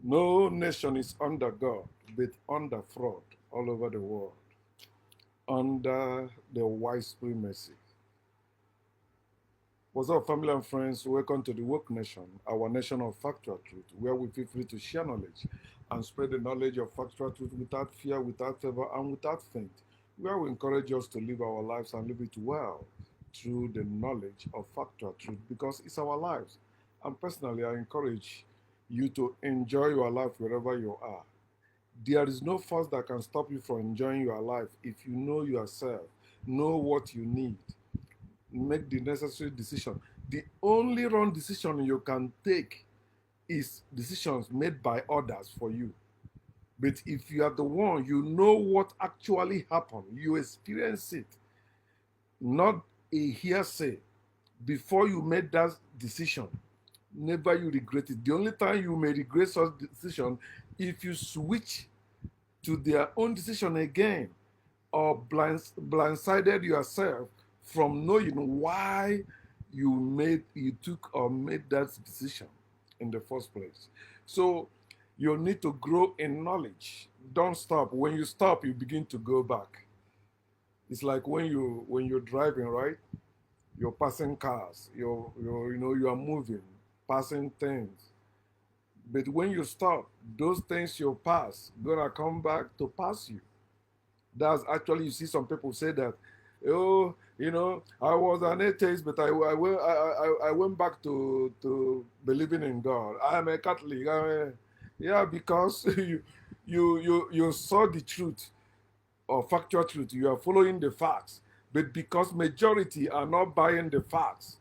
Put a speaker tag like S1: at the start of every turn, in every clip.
S1: No nation is under God, but under fraud all over the world, under the white supremacy. What's up, family and friends? Welcome to the Woke Nation, our nation of factual truth, where we feel free to share knowledge and spread the knowledge of factual truth without fear, without favor, and without faint, where we encourage us to live our lives and live it well through the knowledge of factual truth because it's our lives. And personally, I encourage you to enjoy your life wherever you are. There is no force that can stop you from enjoying your life if you know yourself, know what you need, make the necessary decision. The only wrong decision you can take is decisions made by others for you. But if you are the one, you know what actually happened, you experience it, not a hearsay. Before you made that decision, never you regret it. The only time you may regret such decision if you switch to their own decision again or blindsided yourself from knowing why you took or made that decision in the first place. So you need to grow in knowledge. Don't stop. When you stop, you begin to go back. It's like when you're driving, right? You're passing cars. You are moving, passing things. But when you stop, those things you pass gonna come back to pass you. That's actually, you see some people say that, oh, I was an atheist, but I went back to believing in God. I'm a Catholic. Yeah, because you saw the truth or factual truth. You are following the facts. But because majority are not buying the facts,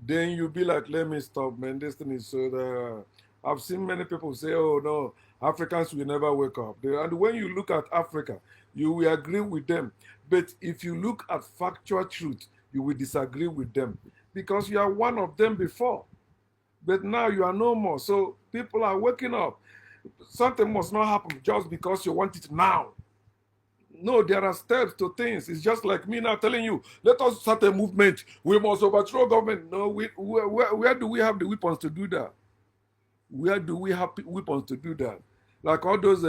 S1: then you be like, let me stop, man. This thing is so I've seen many people say, oh no, Africans will never wake up. And when you look at Africa, you will agree with them. But if you look at factual truth, you will disagree with them because you are one of them before. But now you are no more. So people are waking up. Something must not happen just because you want it now. No, there are steps to things. It's just like me now telling you, let us start a movement. We must overthrow government. No, where do we have the weapons to do that? Where do we have weapons to do that? Like all those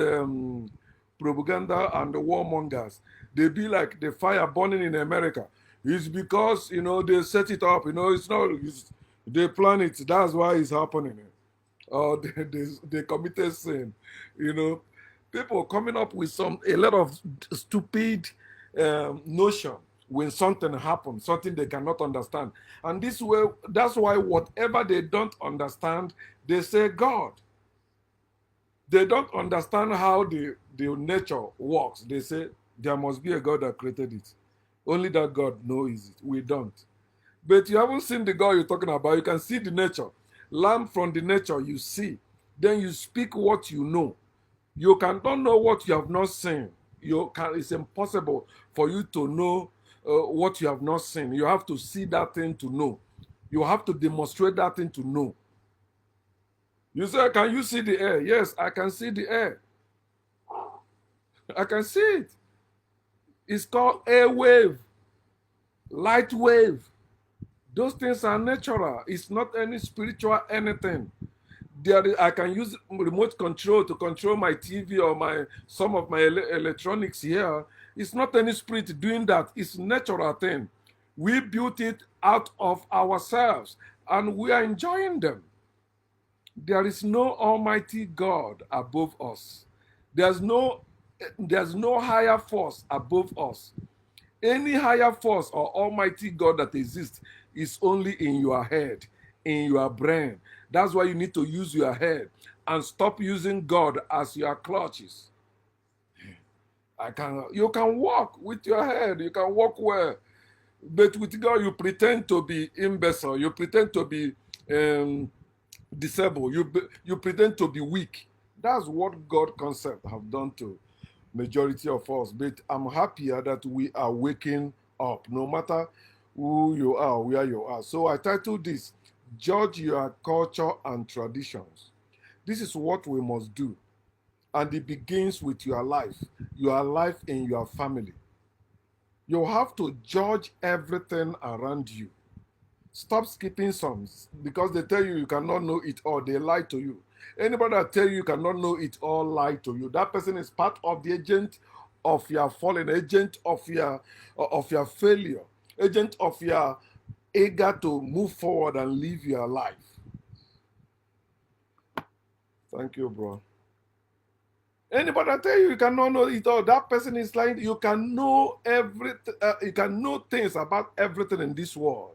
S1: propaganda and the warmongers, they be like the fire burning in America. It's because they set it up. It's not. They plan it. That's why it's happening. Or they committed sin. You know, people coming up with a lot of stupid notion when something happens, something they cannot understand. And this way, that's why whatever they don't understand, they say God. They don't understand how the nature works. They say there must be a God that created it. Only that God knows it. We don't. But you haven't seen the God you're talking about. You can see the nature. Learn from the nature you see. Then you speak what you know. You cannot know what you have not seen. It's impossible for you to know what you have not seen. You have to see that thing to know. You have to demonstrate that thing to know. You say, can you see the air? Yes, I can see the air. I can see it. It's called air wave, light wave. Those things are natural. It's not any spiritual anything. I can use remote control to control my TV or some of my electronics here. It's not any spirit doing that. It's natural thing. We built it out of ourselves and we are enjoying them. There is no almighty God above us. There's no there's no higher force above us. Any higher force or almighty God that exists is only in your head, in your brain. That's why you need to use your head and stop using God as your clutches. You can walk with your head, you can walk well, but with God you pretend to be imbecile, you pretend to be disabled, you pretend to be weak. That's what God concept have done to majority of us. But I'm happier that we are waking up, no matter who you are, where you are. So I titled this, Judge Your Culture and Traditions. This is what we must do. And it begins with your life in your family. You have to judge everything around you. Stop skipping some because they tell you you cannot know it all. They lie to you. Anybody that tell you cannot know it all lie to you. That person is part of the agent of your fallen, agent of your failure, agent of your eager to move forward and live your life. Thank you, bro. Anybody that tell you cannot know it all, that person is lying. You can know everything. You can know things about everything in this world.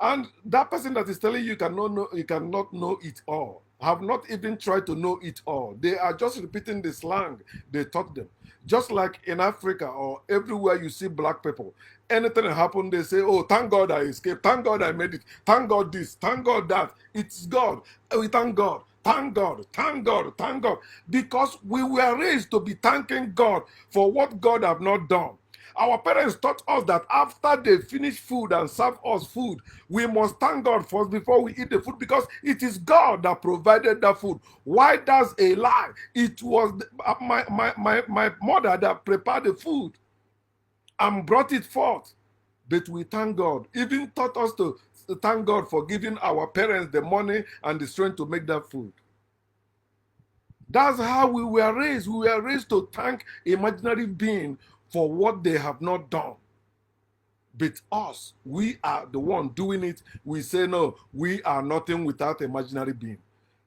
S1: And that person that is telling you cannot know it all, have not even tried to know it all. They are just repeating the slang they taught them. Just like in Africa or everywhere you see black people, anything that happens, they say, oh, thank God I escaped. Thank God I made it. Thank God this. Thank God that. It's God. We thank God. Thank God. Thank God. Thank God. Because we were raised to be thanking God for what God have not done. Our parents taught us that after they finish food and serve us food, we must thank God first before we eat the food, because it is God that provided that food. Why does a lie? It was my mother that prepared the food and brought it forth. But we thank God. Even taught us to thank God for giving our parents the money and the strength to make that food. That's how we were raised. We were raised to thank imaginary being for what they have not done. But us, we are the one doing it. We say, no, we are nothing without imaginary being.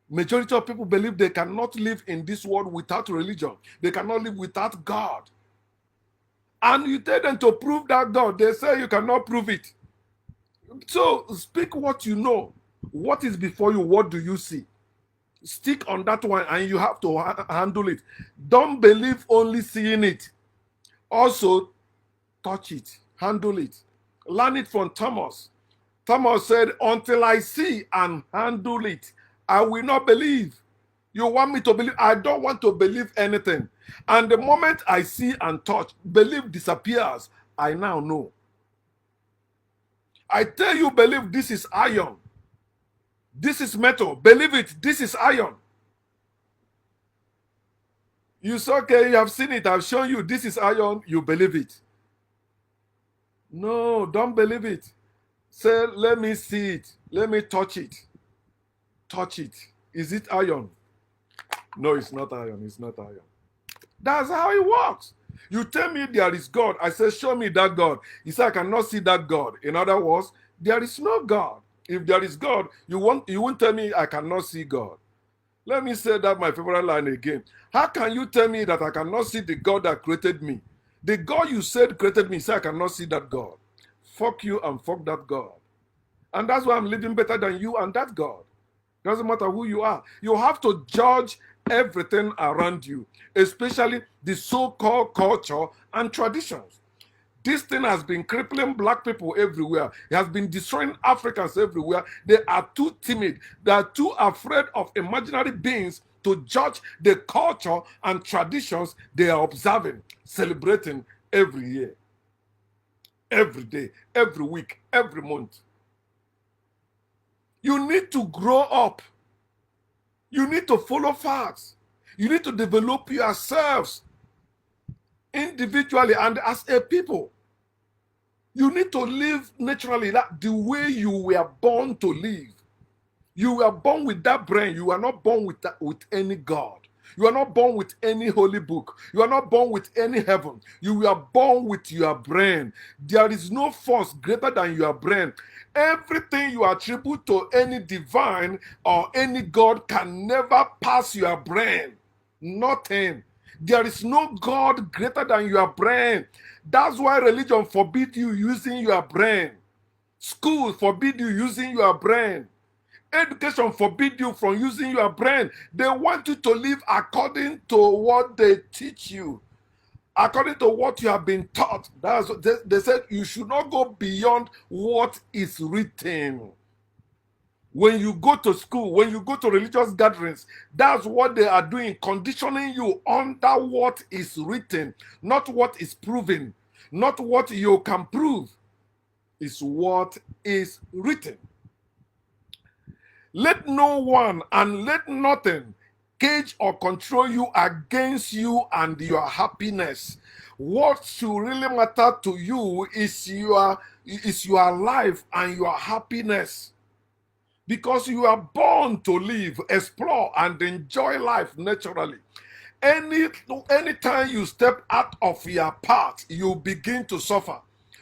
S1: Majority of people believe they cannot live in this world without religion. They cannot live without God. And you tell them to prove that God. They say you cannot prove it. So speak what you know. What is before you? What do you see? Stick on that one, and you have to handle it. Don't believe only seeing it. Also, touch it, handle it. Learn it from Thomas. Thomas said, until I see and handle it, I will not believe. You want me to believe? I don't want to believe anything. And the moment I see and touch, belief disappears. I now know. I tell you, believe this is iron. This is metal. Believe it. This is iron. You say, okay, you have seen it. I've shown you this is iron. You believe it. No, don't believe it. Say, let me see it. Let me touch it. Touch it. Is it iron? No, it's not iron. It's not iron. That's how it works. You tell me there is God. I say, show me that God. You say, I cannot see that God. In other words, there is no God. If there is God, you won't tell me I cannot see God. Let me say that my favorite line again. How can you tell me that I cannot see the God that created me? The God you said created me, say I cannot see that God. Fuck you and fuck that God. And that's why I'm living better than you and that God. Doesn't matter who you are. You have to judge everything around you, especially the so-called culture and traditions. This thing has been crippling black people everywhere. It has been destroying Africans everywhere. They are too timid. They are too afraid of imaginary beings to judge the culture and traditions they are observing, celebrating every year, every day, every week, every month. You need to grow up. You need to follow facts. You need to develop yourselves individually and as a people. You need to live naturally, like the way you were born to live. You were born with that brain. You are not born with any God. You are not born with any holy book. You are not born with any heaven. You were born with your brain. There is no force greater than your brain. Everything you attribute to any divine or any God can never pass your brain. Nothing. There is no God greater than your brain. That's why religion forbids you using your brain. School forbid you using your brain. Education forbid you from using your brain. They want you to live according to what they teach you, according to what you have been taught. That's what they said you should not go beyond what is written. When you go to school, when you go to religious gatherings, that's what they are doing, conditioning you under what is written, not what is proven, not what you can prove. It's what is written. Let no one and let nothing cage or control you against you and your happiness. What should really matter to you is your life and your happiness. because you are born to live, explore, and enjoy life naturally. Anytime you step out of your path, you begin to suffer,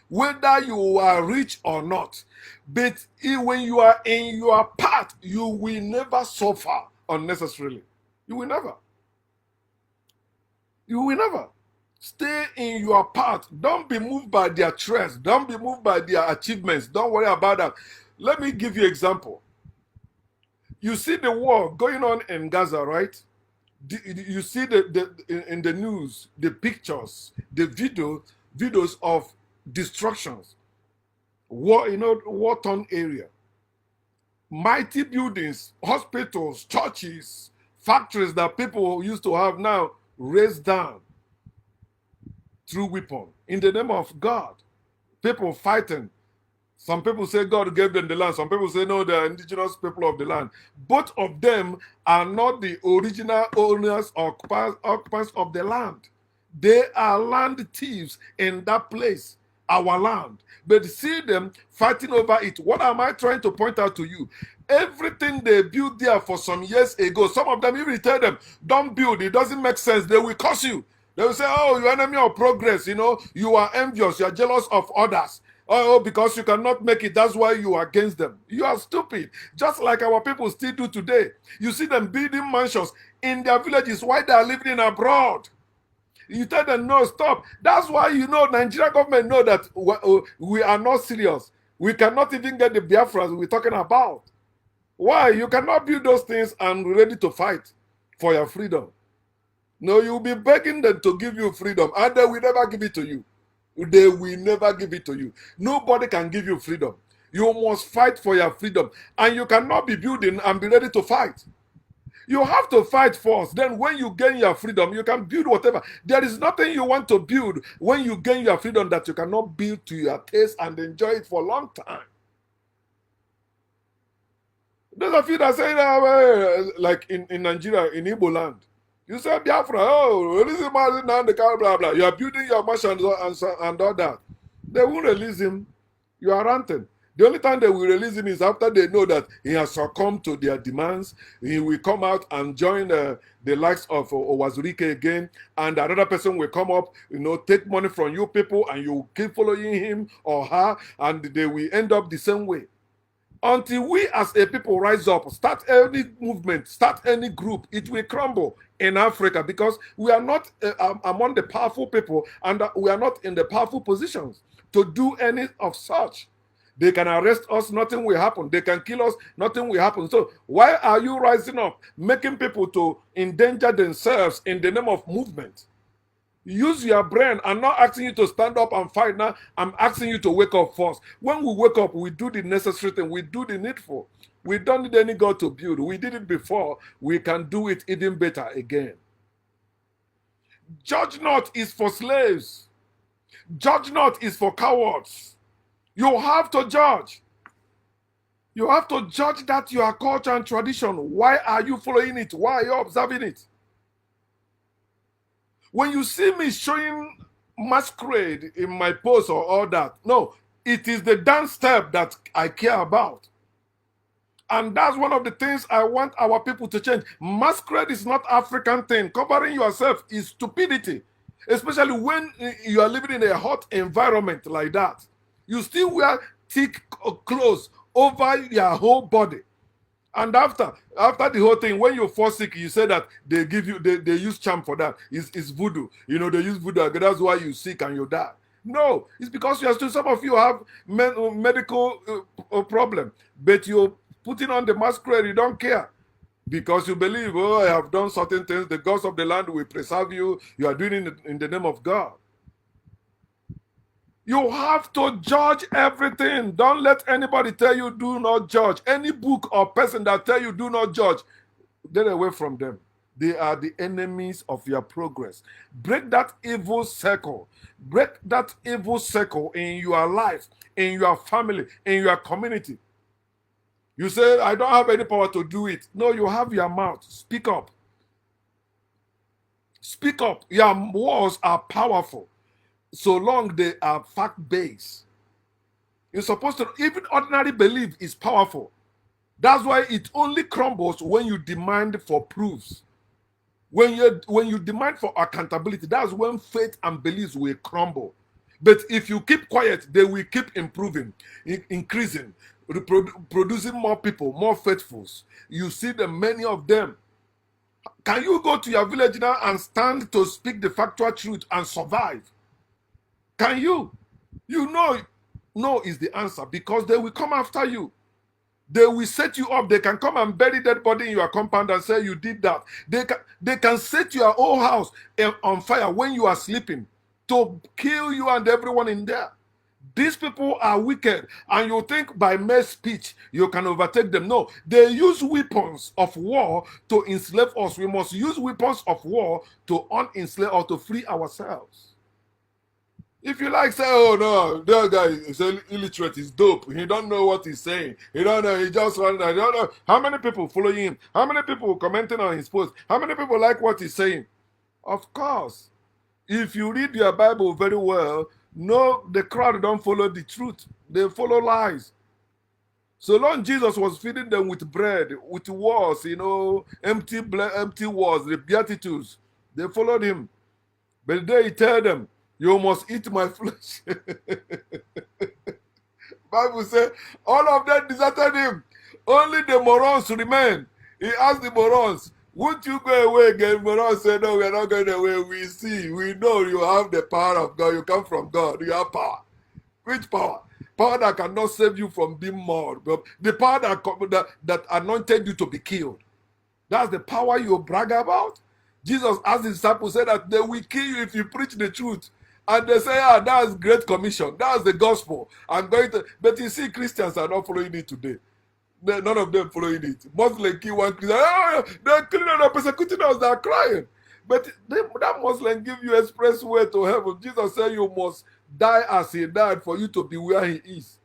S1: whether you are rich or not. But when you are in your path, you will never suffer unnecessarily. You will never. You will never. Stay in your path. Don't be moved by their threats. Don't be moved by their achievements. Don't worry about that. Let me give you an example. You see the war going on in Gaza, right? You see in the news, the pictures, the videos of destructions, war-torn area, mighty buildings, hospitals, churches, factories that people used to have now raised down through weapon in the name of God. People fighting. Some people say God gave them the land. Some people say no, they're indigenous people of the land. Both of them are not the original owners or occupants of the land. They are land thieves in that place, our land. But see them fighting over it. What am I trying to point out to you? Everything they built there for some years ago, some of them even tell them, don't build, it doesn't make sense. They will curse you. They will say, oh, you're enemy of progress, you are envious, you are jealous of others. Oh, because you cannot make it, that's why you are against them. You are stupid. Just like our people still do today. You see them building mansions in their villages while they are living in abroad. You tell them, no, stop. That's why Nigeria government know that we are not serious. We cannot even get the Biafras we're talking about. Why? You cannot build those things and be ready to fight for your freedom. No, you'll be begging them to give you freedom, and they will never give it to you. They will never give it to you. Nobody can give you freedom. You must fight for your freedom, and you cannot be building and be ready to fight. You have to fight first. Then when you gain your freedom, you can build whatever. There is nothing you want to build when you gain your freedom that you cannot build to your taste and enjoy it for a long time. Those of you that say, like in Nigeria, in Igbo land, you say Biafra, oh, release him now, the car, blah, blah. You are building your mansion and all that. They won't release him. You are ranting. The only time they will release him is after they know that he has succumbed to their demands. He will come out and join the likes of Owazurike again, and another person will come up, take money from you people, and you keep following him or her, and they will end up the same way. Until we as a people rise up, start any movement, start any group, it will crumble in Africa because we are not among the powerful people, and we are not in the powerful positions to do any of such. They can arrest us, nothing will happen. They can kill us, nothing will happen. So why are you rising up, making people to endanger themselves in the name of movement? Use your brain. I'm not asking you to stand up and fight now. I'm asking you to wake up first. When we wake up, we do the necessary thing. We do the needful. We don't need any God to build. We did it before. We can do it even better again. Judge not is for slaves. Judge not is for cowards. You have to judge. You have to judge that your culture and tradition. Why are you following it? Why are you observing it? When you see me showing masquerade in my post or all that, no, it is the dance step that I care about. And that's one of the things I want our people to change. Masquerade is not African thing. Covering yourself is stupidity. Especially when you are living in a hot environment like that. You still wear thick clothes over your whole body. And after the whole thing, when you fall sick, you say that they give you, they use charm for that. It's voodoo. They use voodoo. That's why you sick and you die. No, it's because you are still, some of you have medical problem, but you're putting on the masquerade, you don't care. Because you believe, oh, I have done certain things, the gods of the land will preserve you. You are doing it in the name of God. You have to judge everything. Don't let anybody tell you do not judge. Any book or person that tell you do not judge, get away from them. They are the enemies of your progress. Break that evil circle. Break that evil circle in your life, in your family, in your community. You say, I don't have any power to do it. No, you have your mouth. Speak up. Speak up. Your words are powerful, so long they are fact-based. You're supposed to, even ordinary belief is powerful. That's why it only crumbles when you demand for proofs. When you demand for accountability, that's when faith and beliefs will crumble. But if you keep quiet, they will keep improving, increasing, producing more people, more faithfuls. You see the many of them. Can you go to your village now and stand to speak the factual truth and survive? Can you? You know, no is the answer, because they will come after you. They will set you up. They can come and bury that body in your compound and say you did that. They can set your whole house on fire when you are sleeping to kill you and everyone in there. These people are wicked, and you think by mere speech you can overtake them. No, they use weapons of war to enslave us. We must use weapons of war to unenslave or to free ourselves. If you like say, oh no, that guy is illiterate, he's dope. He don't know what he's saying. He don't know, he just run. I don't know how many people following him, how many people commenting on his post, how many people like what he's saying. Of course, if you read your Bible very well, no, the crowd don't follow the truth. They follow lies. So long Jesus was feeding them with bread, with words, empty words, the Beatitudes. They followed him. But they tell them, you must eat my flesh. Bible says all of them deserted him. Only the morons remain. He asked the morons, won't you go away again? Morons said, no, we are not going away. We see, we know you have the power of God. You come from God. You have power. Which power? Power that cannot save you from being mauled. The power that anointed you to be killed. That's the power you brag about. Jesus asked his disciples, said that they will kill you if you preach the truth. And they say, that's Great Commission. That's the gospel. I'm going to. But you see, Christians are not following it today. None of them following it. Muslim kill one Christian. They're killing us, they're persecuting us, they're crying. But that Muslim give you express way to heaven. Jesus said you must die as he died for you to be where he is.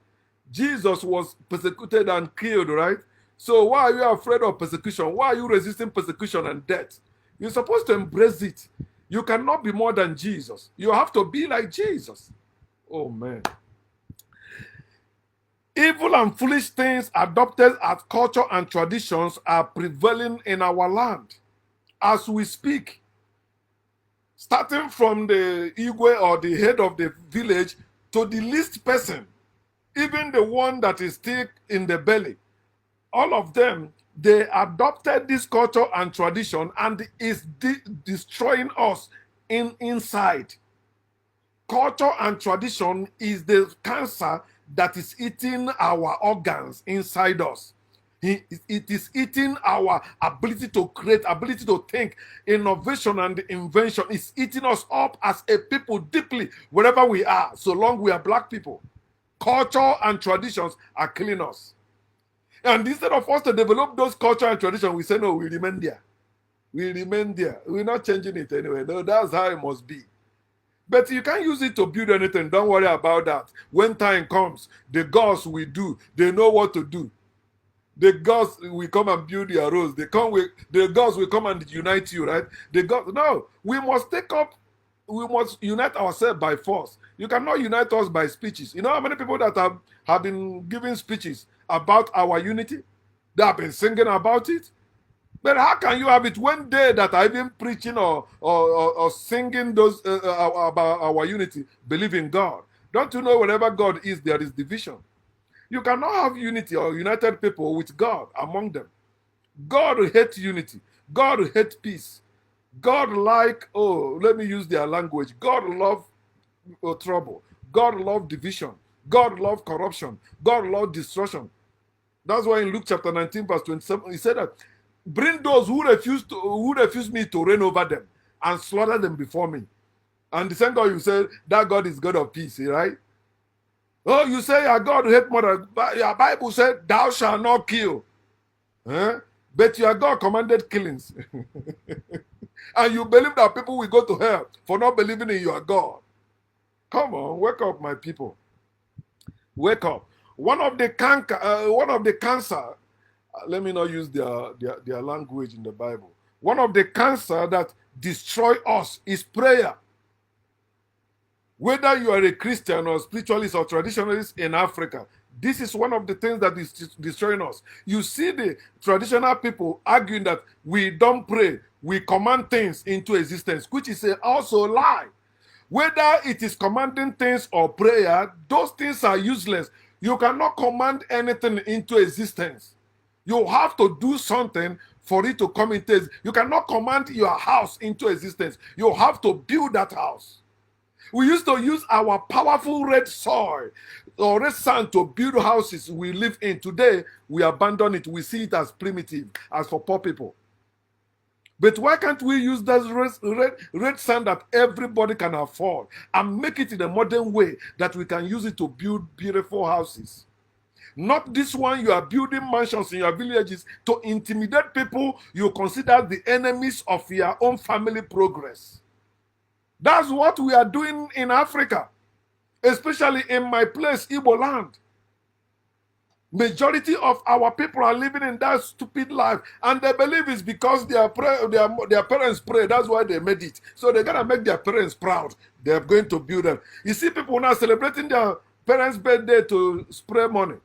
S1: Jesus was persecuted and killed, right? So why are you afraid of persecution? Why are you resisting persecution and death? You're supposed to embrace it. You cannot be more than Jesus. You have to be like Jesus. Oh, man. Evil and foolish things adopted as culture and traditions are prevailing in our land as we speak. Starting from the Igwe or the head of the village to the least person, even the one that is still in the belly. All of them, they adopted this culture and tradition, and is destroying us inside. Culture and tradition is the cancer that is eating our organs inside us. It is eating our ability to create, ability to think, innovation and invention. It's eating us up as a people deeply, wherever we are, so long we are black people. Culture and traditions are killing us. And instead of us to develop those culture and tradition, we say, no, we remain there. We remain there. We're not changing it anyway. No, that's how it must be. But you can't use it to build anything. Don't worry about that. When time comes, the gods will do. They know what to do. The gods will come and build their roads. The gods will come and unite you, right? No, we must unite ourselves by force. You cannot unite us by speeches. You know how many people that have been giving speeches about our unity? They have been singing about it. But how can you have it when they that are even preaching or singing those about our unity believe in God? Don't you know wherever God is, there is division? You cannot have unity or united people with God among them. God hates unity. God hates peace. God let me use their language. God love trouble. God love division. God love corruption. God love destruction. That's why in Luke chapter 19 verse 27, he said that, bring those who refuse me to reign over them and slaughter them before me. And the same God, you say that God is God of peace, right? Oh, you say your God hate murder. Your Bible said, thou shalt not kill. But your God commanded killings. And you believe that people will go to hell for not believing in your God. Come on, wake up, my people. Wake up. One of the cancer, let me not use their language in the Bible. One of the cancer that destroy us is prayer. Whether you are a Christian or spiritualist or traditionalist in Africa, This is one of the things that is destroying us. You see the traditional people arguing that we don't pray, we command things into existence, which is also a lie. Whether it is commanding things or prayer, those things are useless. You cannot command anything into existence. You have to do something for it to come into existence. You cannot command your house into existence. You have to build that house. We used to use our powerful red soil or red sand to build houses we live in. Today, we abandon it. We see it as primitive, as for poor people. But why can't we use that red sand that everybody can afford and make it in a modern way that we can use it to build beautiful houses? Not this one, you are building mansions in your villages to intimidate people you consider the enemies of your own family progress. That's what we are doing in Africa, especially in my place, Igbo land. Majority of our people are living in that stupid life, and they believe it's because their parents pray. That's why they made it. So they're gonna make their parents proud. They're going to build them. You see people now celebrating their parents' birthday to spray money,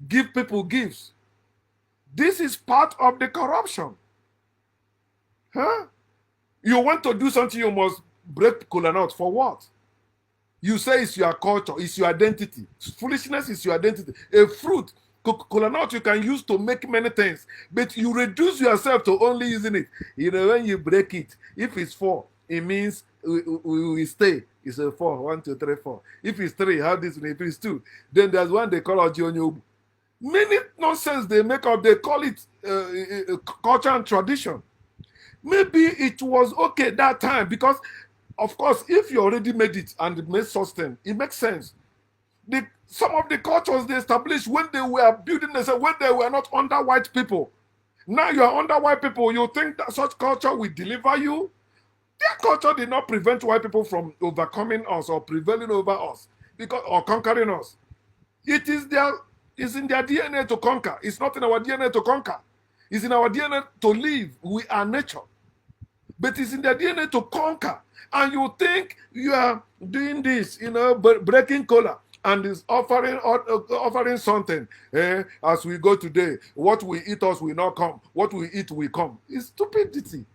S1: give people gifts. This is part of the corruption. Huh? You want to do something, you must break kola nut for what? You say it's your culture, it's your identity. Foolishness is your identity. A fruit, kola nut, you can use to make many things, but you reduce yourself to only using it. You know, when you break it, if it's 4, it means we stay. It's a 4, 1, 2, 3, 4. If it's 3, how this? If it's 2, then there's one they call Ojonyobu. Many nonsense they make up. They call it culture and tradition. Maybe it was okay that time because, of course, if you already made it and it made sustain, it makes sense. Some of the cultures they established when they were building themselves, when they were not under white people. Now you are under white people. You think that such culture will deliver you? Their culture did not prevent white people from overcoming us or prevailing over us or conquering us. It's in their DNA to conquer. It's not in our DNA to conquer. It's in our DNA to live. We are nature. But it's in their DNA to conquer. And you think you are doing this, breaking kola and is offering something. As we go today, what we eat us will not come. What we eat will come. It's stupidity.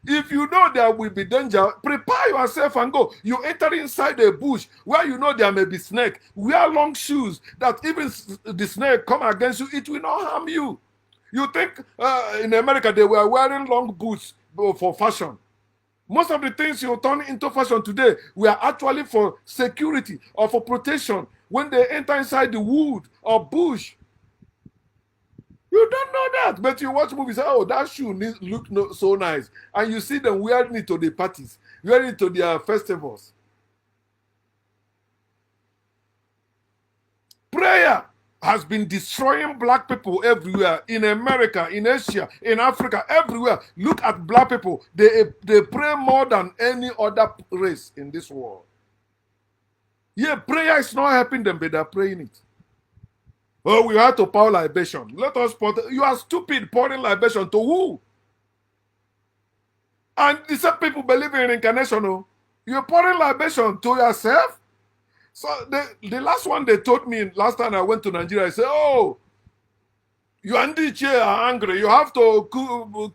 S1: If you know there will be danger, prepare yourself and go. You enter inside a bush where you know there may be snake. Wear long shoes that even the snake come against you, it will not harm you. You think in America they were wearing long boots for fashion. Most of the things you turn into fashion today were actually for security or for protection when they enter inside the wood or bush. You don't know that, but you watch movies, oh, that shoe look so nice. And you see them wearing it to the parties, wearing it to their festivals. Prayer has been destroying black people everywhere, in America, in Asia, in Africa, everywhere. Look at black people. They pray more than any other race in this world. Yeah, prayer is not helping them, but they're praying it. Oh, we have to pour libation. Let us pour. You are stupid pouring libation to who? And the same people believe in reincarnation. Oh. You're pouring libation to yourself? So the last one they told me last time I went to Nigeria, I said, oh, you and DJ are angry. You have to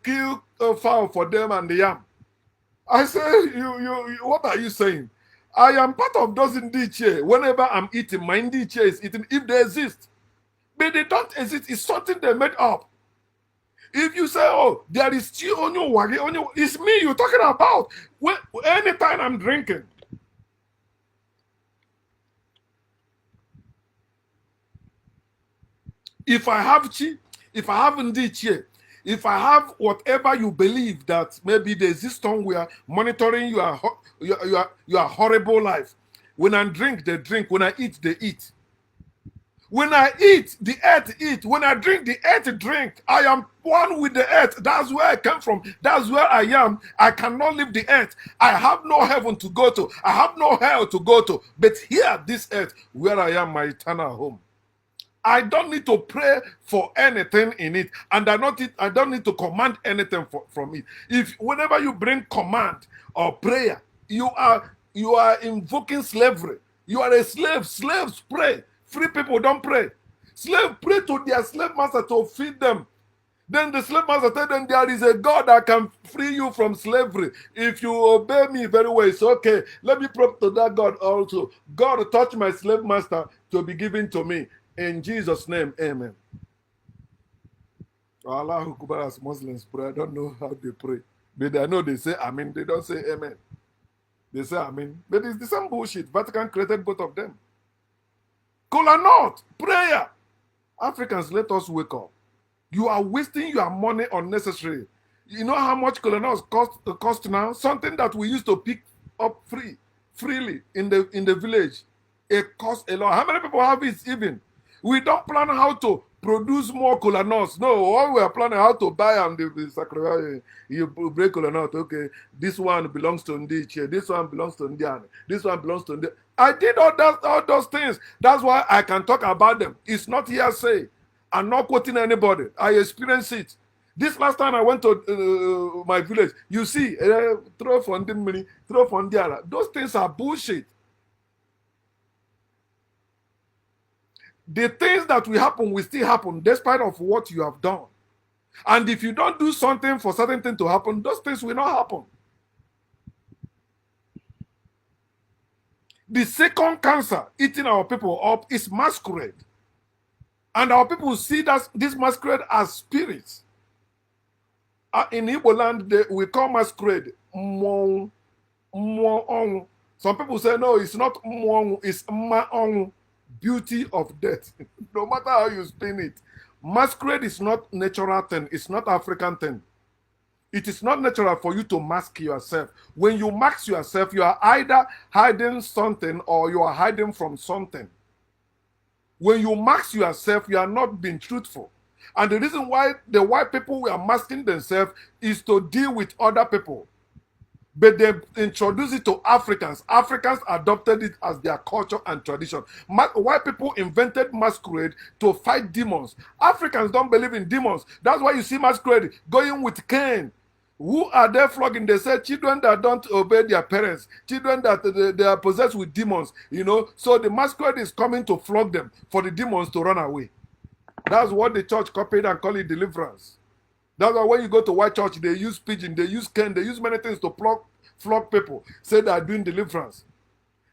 S1: kill a fowl for them and the yam. I said, what are you saying? I am part of those indiche. Whenever I'm eating, my indiche is eating, if they exist. But they don't exist. It's something they made up. If you say, oh, there is tea on your wagi, it's me you're talking about. Anytime I'm drinking. If I have chi, if I have ndiche, if I have whatever you believe that maybe there's this somewhere monitoring your horrible life. When I drink, they drink. When I eat, they eat. When I eat, the earth eat. When I drink, the earth drink. I am one with the earth. That's where I come from. That's where I am. I cannot leave the earth. I have no heaven to go to. I have no hell to go to. But here, this earth, where I am, my eternal home. I don't need to pray for anything in it, and I don't need to command anything from it. Whenever you bring command or prayer, you are invoking slavery. You are a slave. Slaves pray. Free people don't pray. Slave pray to their slave master to feed them. Then the slave master tell them there is a God that can free you from slavery. If you obey me very well, it's okay. Let me pray to that God also. God touch my slave master to be given to me. In Jesus' name, amen. Allah Akbar as Muslims pray. I don't know how they pray. But I know they say amen. They don't say amen. They say amen. But it's the same bullshit. Vatican created both of them. Kola Nut, prayer. Africans, let us wake up. You are wasting your money unnecessarily. You know how much kola nut cost now? Something that we used to pick up freely in the village. It costs a lot. How many people have it even? We don't plan how to produce more kola nuts. No, all we are planning how to buy and the sacrifice. You break kola nut. Okay, this one belongs to Ndiche. This one belongs to Ndiane. This one belongs to Ndiane. I did all those things. That's why I can talk about them. It's not hearsay. I'm not quoting anybody. I experienced it. This last time I went to my village, you see, throw from the money, throw from the other. Those things are bullshit. The things that will happen will still happen despite of what you have done. And if you don't do something for certain things to happen, those things will not happen. The second cancer eating our people up is masquerade. And our people see this masquerade as spirits. In Igbo land, we call masquerade Mwong. Some people say, no, it's not Mwong, it's Ma'ong, beauty of death. No matter how you spin it. Masquerade is not natural thing. It's not African thing. It is not natural for you to mask yourself. When you mask yourself, you are either hiding something or you are hiding from something. When you mask yourself, you are not being truthful. And the reason why the white people were masking themselves is to deal with other people. But they introduced it to Africans. Africans adopted it as their culture and tradition. White people invented masquerade to fight demons. Africans don't believe in demons. That's why you see masquerade going with Cain. Who are they flogging? They say children that don't obey their parents, children that they are possessed with demons, you know. So the masquerade is coming to flog them for the demons to run away. That's what the church copied and call it deliverance. That's why when you go to white church, they use pigeon, they use cane, they use many things to flog people. Say they are doing deliverance.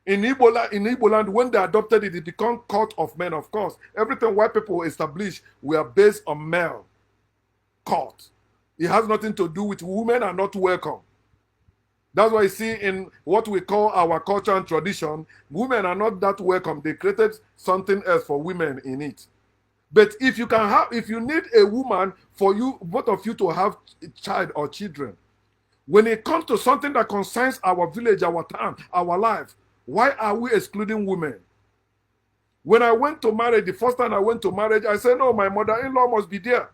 S1: In Igbo land, when they adopted it, it became cult of men, of course. Everything white people established were based on male cult. It has nothing to do with women are not welcome. That's why you see in what we call our culture and tradition, women are not that welcome. They created something else for women in it. But if you need a woman for you, both of you to have a child or children, when it comes to something that concerns our village, our town, our life, why are we excluding women? When I went to marriage, the first time I went to marriage, I said, no, my mother-in-law must be there.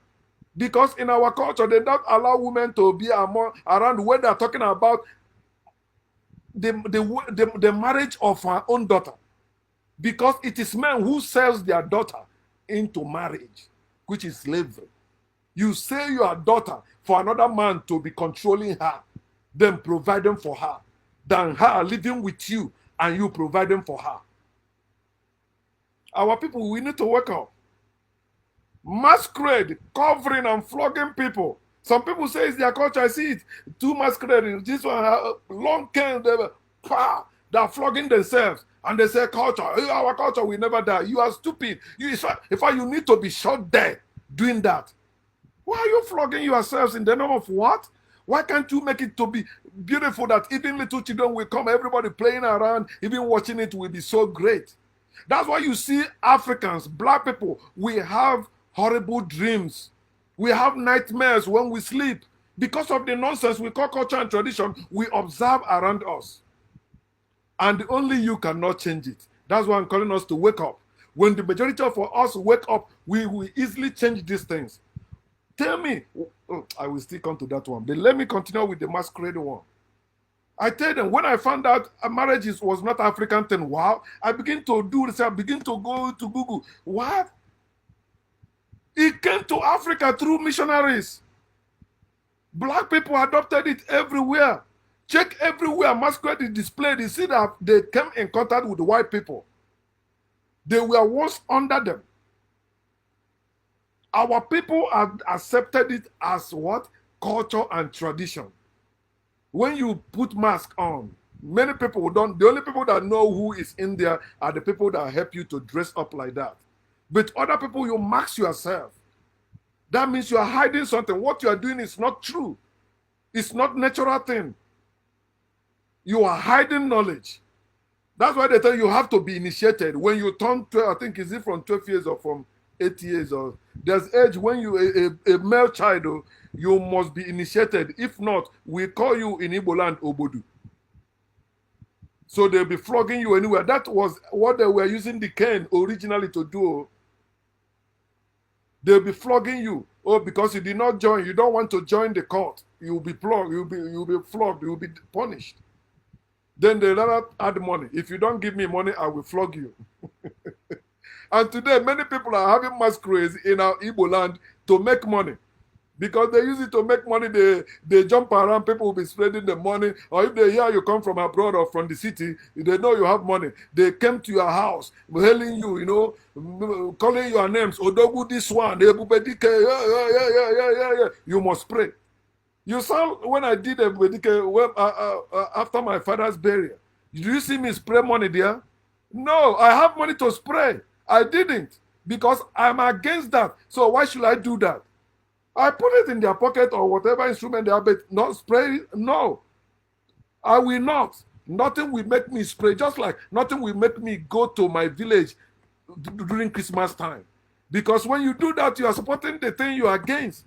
S1: Because in our culture, they don't allow women to be around when they're talking about the marriage of our own daughter. Because it is men who sells their daughter into marriage, which is slavery. You sell your daughter for another man to be controlling her, then providing for her, than her living with you and you providing for her. Our people, we need to wake up. Masquerade, covering and flogging people. Some people say it's their culture. I see it. Two masquerade. This one, long cane, they're flogging themselves. And they say culture. Our culture will never die. You are stupid. In fact, you need to be shot dead doing that. Why are you flogging yourselves in the name of what? Why can't you make it to be beautiful that even little children will come, everybody playing around, even watching it will be so great. That's why you see Africans, black people, we have horrible dreams. We have nightmares when we sleep because of the nonsense we call culture and tradition we observe around us. And only you cannot change it. That's why I'm calling us to wake up. When the majority of us wake up, we will easily change these things. Tell me, I will still come to that one, but let me continue with the masquerade one. I tell them, when I found out marriage was not African thing, wow, I begin to do this, I begin to go to Google. What? It came to Africa through missionaries. Black people adopted it everywhere. Check everywhere, masquerade is displayed. You see that they came in contact with the white people. They were once under them. Our people have accepted it as what? Culture and tradition. When you put mask on, many people don't. The only people that know who is in there are the people that help you to dress up like that. With other people, you mask yourself. That means you are hiding something. What you are doing is not true. It's not natural thing. You are hiding knowledge. That's why they tell you have to be initiated. When you turn 12, I think is it from 12 years or from 8 years, or there's age when you a male child, you must be initiated. If not, we call you in Igbo land Obodu. So they'll be flogging you anywhere. That was what they were using the cane originally to do. They'll be flogging you. Oh, because you did not join, you don't want to join the court. You'll be flogged, you'll be flogged, you'll be punished. Then they rather add money. If you don't give me money, I will flog you. And today, many people are having masquerades in our Igbo land to make money. Because they use it to make money, they jump around, people will be spreading the money. Or if they hear you come from abroad or from the city, they know you have money. They came to your house, hailing you, calling your names. Odogu this one, yeah. You must pray. You saw when I did after my father's burial. Did you see me spray money there? No, I have money to spray. I didn't because I'm against that. So why should I do that? I put it in their pocket or whatever instrument they have, but not spray it. No, I will not. Nothing will make me spray, just like nothing will make me go to my village during Christmas time. Because when you do that, you are supporting the thing you are against.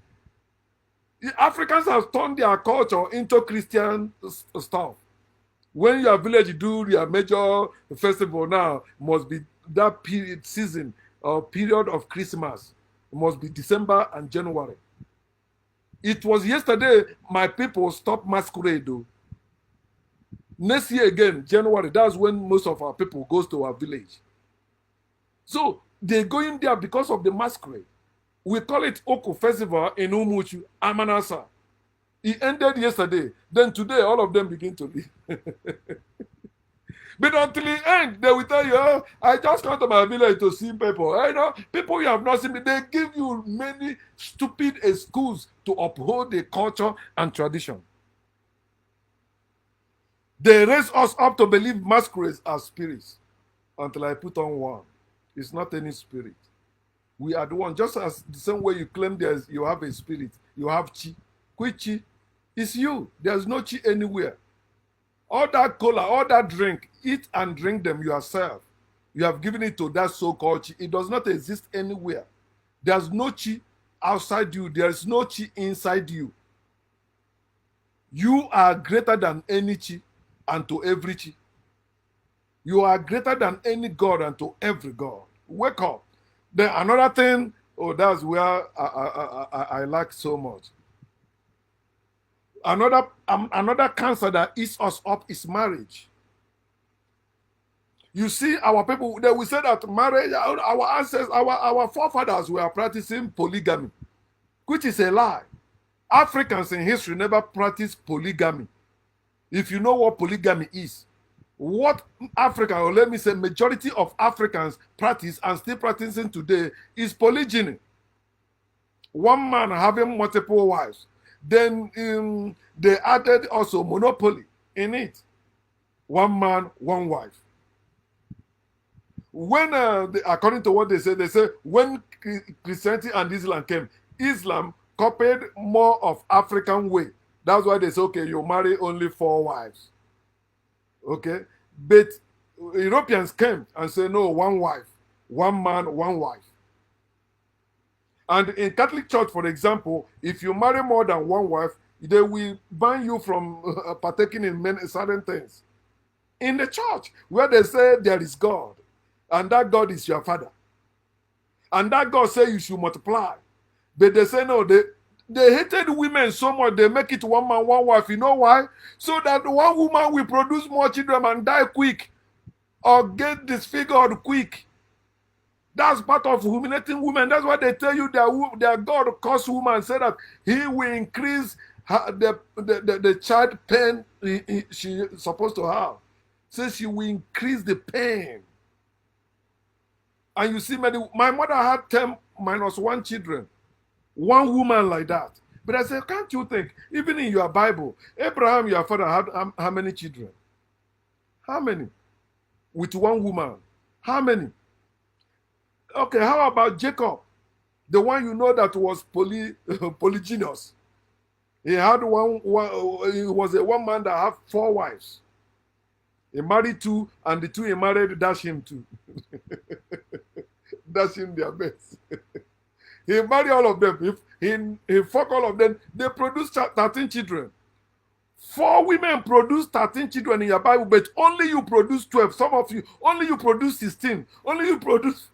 S1: Africans have turned their culture into Christian stuff. When your village do your major festival now, must be that period season or period of Christmas. It must be December and January. It was yesterday my people stopped masquerade though. Next year again, January, that's when most of our people goes to our village. So they go in there because of the masquerade. We call it Oko Festival in Umuchu, Amanasa. It ended yesterday. Then today, all of them begin to leave. But until the end, they will tell you, oh, I just come to my village to see people. People you have not seen me, they give you many stupid excuses to uphold the culture and tradition. They raise us up to believe masquerades are spirits until I put on one. It's not any spirit. We are the one, just as the same way you claim you have a spirit, you have chi. Which chi? It's you. There's no chi anywhere. All that cola, all that drink, eat and drink them yourself. You have given it to that so-called chi. It does not exist anywhere. There's no chi outside you. There's no chi inside you. You are greater than any chi and to every chi. You are greater than any god and to every god. Wake up. Then another thing, that's where I like so much. Another cancer that eats us up is marriage. You see, our people, they will say that marriage, our ancestors, our forefathers were practicing polygamy, which is a lie. Africans in history never practiced polygamy. If you know what polygamy is, what Africa, or let me say majority of Africans practice and still practicing today is polygyny. One man having multiple wives. Then they added also monopoly in it. One man, one wife. When, according to what they say when Christianity and Islam came, Islam copied more of African way. That's why they say, okay, you marry only 4 wives. Okay? But Europeans came and said, no, 1 wife. 1 man, 1 wife. And in Catholic Church, for example, if you marry more than 1 wife, they will ban you from partaking in many certain things. In the church, where they say there is God, and that God is your father, and that God say you should multiply, but they say no, they hated women so much, they make it 1 man, 1 wife. You know why? So that 1 woman will produce more children and die quick, or get disfigured quick. That's part of humiliating women. That's why they tell you their God cursed woman and said that he will increase the child pain she's supposed to have. Says she will increase the pain. And you see many, my mother had 10 minus 1 children, one woman like that. But I said, can't you think, even in your Bible, Abraham, your father, had how many children? How many? With one woman. How many? Okay, how about Jacob? The one you know that was polygynous. He had he was a one man that had 4 wives. He married 2, and the 2 he married dash him 2. Dash him their best. He married all of them. He fucked all of them. They produced 13 children. 4 women produce 13 children in your Bible, but only you produce 12. Some of you, only you produce 16. Only you produce,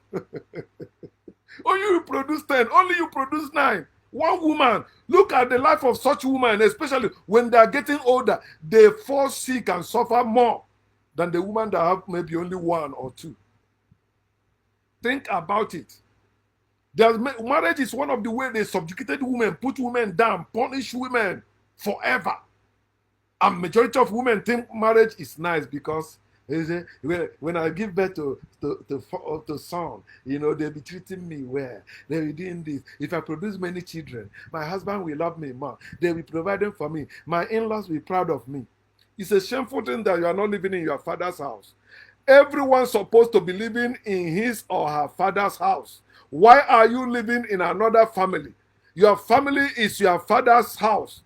S1: only you produce 10. Only you produce 9. One woman. Look at the life of such women, especially when they are getting older. They fall sick and suffer more than the woman that have maybe only 1 or 2. Think about it. Marriage is one of the ways they subjugated women, put women down, punish women forever. And majority of women think marriage is nice because they say, when I give birth to son, they'll be treating me well. They'll be doing this. If I produce many children, my husband will love me more. They'll be providing for me. My in-laws will be proud of me. It's a shameful thing that you are not living in your father's house. Everyone's supposed to be living in his or her father's house. Why are you living in another family? Your family is your father's house.